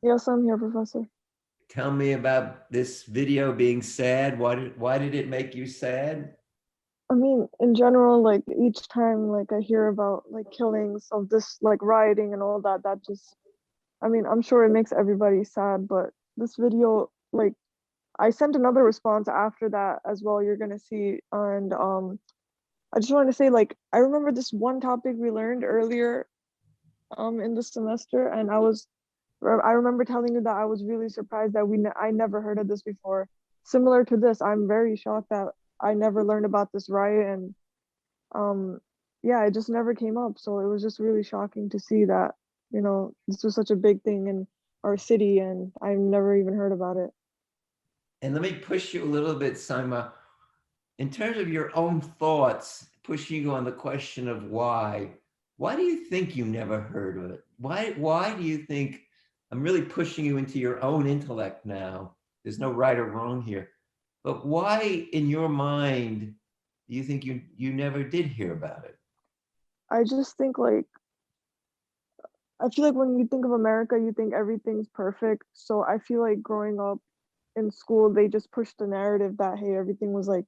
Yes, I'm here, Professor. Tell me about this video being sad. Why did it make you sad? I mean, in general, each time I hear about killings of this rioting and all that, that just, I mean, I'm sure it makes everybody sad, but this video, I sent another response after that as well, you're gonna see. And I just wanted to say, I remember this one topic we learned earlier in the semester, and I remember telling you that I was really surprised that I never heard of this before. Similar to this, I'm very shocked that I never learned about this riot, and yeah, it just never came up. So it was just really shocking to see that, this was such a big thing in our city and I've never even heard about it. And let me push you a little bit, Saima. In terms of your own thoughts, pushing you on the question of why do you think you never heard of it? Why do you think, I'm really pushing you into your own intellect now. There's no right or wrong here. But why, in your mind, do you think you never did hear about it? I just think I feel like when you think of America, you think everything's perfect. So I feel like growing up in school, they just pushed the narrative that, hey, everything was I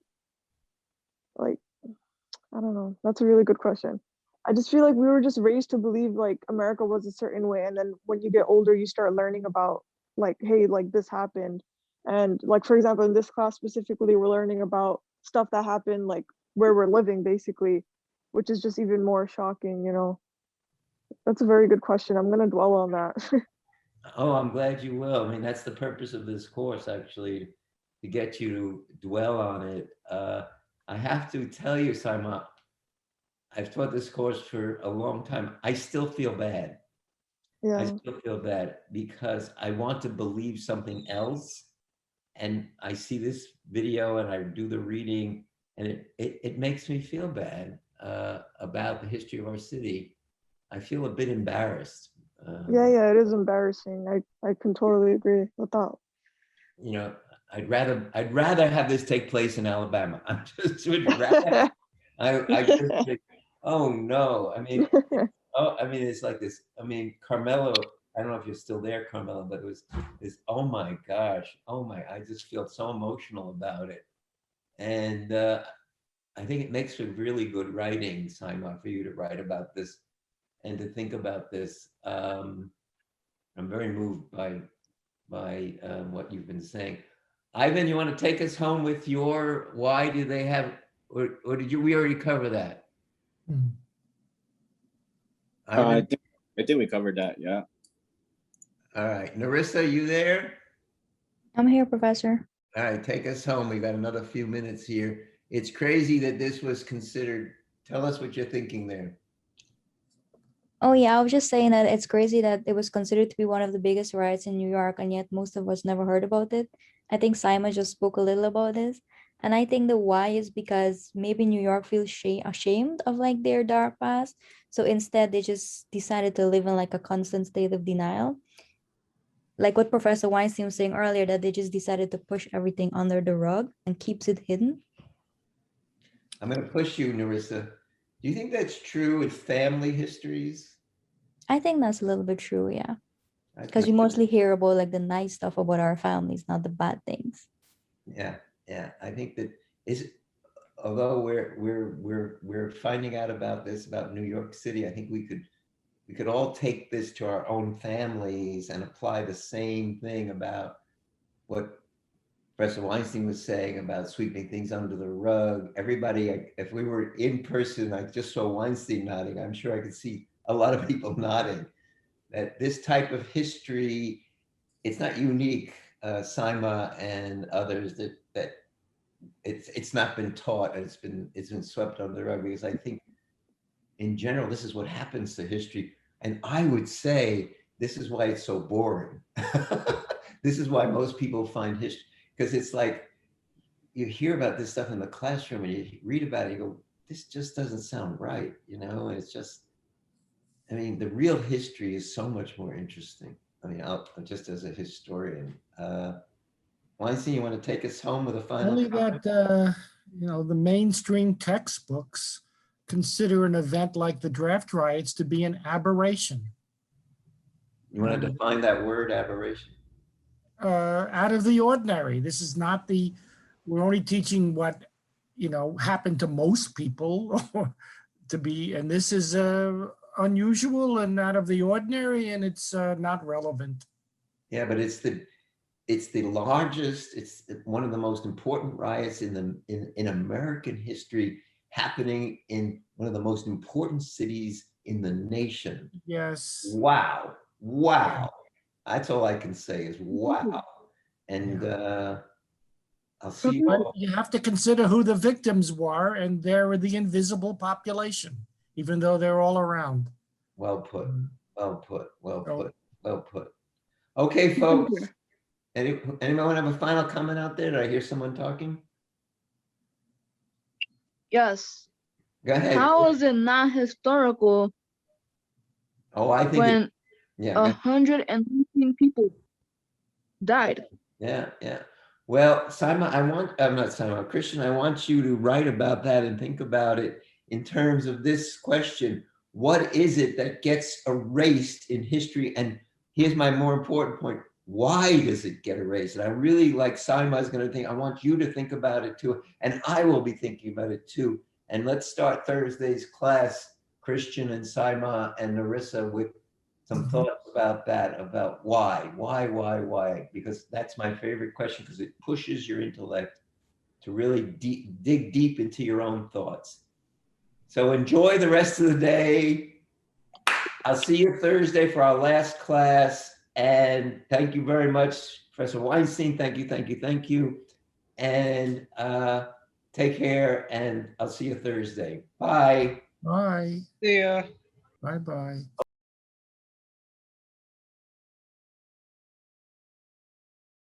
don't know. That's a really good question. I just feel like we were just raised to believe America was a certain way. And then when you get older, you start learning about hey, this happened. And for example, in this class specifically, we're learning about stuff that happened where we're living basically, which is just even more shocking, That's a very good question. I'm gonna dwell on that. Oh, I'm glad you will. I mean, that's the purpose of this course, actually, to get you to dwell on it. I have to tell you, Saima, I've taught this course for a long time. I still feel bad. I Yeah. still feel bad because I want to believe something else. And I see this video and I do the reading, and it makes me feel bad about the history of our city. I feel a bit embarrassed. Yeah, it is embarrassing. I can totally agree with that. You know, I'd rather have this take place in Alabama. I just would rather. I just think, oh no. I mean, it's like this. I mean, Carmelo. I don't know if you're still there, Carmelo, but it was this. Oh my gosh. Oh my. I just feel so emotional about it, and I think it makes for really good writing, Saima, for you to write about this and to think about this. I'm very moved by what you've been saying. Ivan, you want to take us home with your why do they have, or did we already cover that? I think we covered that, yeah. All right, Narissa, you there? I'm here, Professor. All right, take us home. We got another few minutes here. It's crazy that this was considered. Tell us what you're thinking there. Oh yeah, I was just saying that it's crazy that it was considered to be one of the biggest riots in New York, and yet most of us never heard about it. I think Simon just spoke a little about this. And I think the why is because maybe New York feels ashamed of like their dark past. So instead they just decided to live in like a constant state of denial. Like what Professor Weinstein was saying earlier, that they just decided to push everything under the rug and keeps it hidden. I'm going to push you, Narissa. Do you think that's true with family histories? I think that's a little bit true, yeah. Because you mostly hear about like the nice stuff about our families, not the bad things. Yeah. I think that although we're finding out about this about New York City, I think we could all take this to our own families and apply the same thing about what Professor Weinstein was saying about sweeping things under the rug. Everybody, if we were in person, I just saw Weinstein nodding. I'm sure I could see a lot of people nodding. That this type of history, it's not unique, Saima and others, that it's not been taught and it's been swept under the rug, because I think in general this is what happens to history. And I would say this is why it's so boring. This is why most people find history, because it's like you hear about this stuff in the classroom and you read about it, you go, this just doesn't sound right, and it's just, I mean, the real history is so much more interesting. I mean, just as a historian. Weinstein, you want to take us home with a final Only comment? that, the mainstream textbooks consider an event like the draft riots to be an aberration. You want to define that word, aberration? Out of the ordinary. This is not we're only teaching what, happened to most people and this is unusual and out of the ordinary, and it's not relevant. Yeah, but it's the largest, it's one of the most important riots in American history, happening in one of the most important cities in the nation. Yes. Wow. That's all I can say is wow. And I'll see you all. You have to consider who the victims were, and they're the invisible population, even though they're all around. Well put. Okay, folks. Anyone have a final comment out there? Did I hear someone talking? Yes. Go ahead. How is it not historical? Oh, I think when 119 people died. Yeah. Well, Christian, I want you to write about that and think about it in terms of this question. What is it that gets erased in history? And here's my more important point. Why does it get erased? And I really, like Saima is going to think, I want you to think about it too. And I will be thinking about it too. And let's start Thursday's class, Christian and Saima and Narissa, with some thoughts about that, about why, because that's my favorite question, because it pushes your intellect to really dig deep into your own thoughts. So enjoy the rest of the day. I'll see you Thursday for our last class. And thank you very much, Professor Weinstein. Thank you, thank you, thank you. And take care, and I'll see you Thursday. Bye. Bye. See ya. Bye-bye.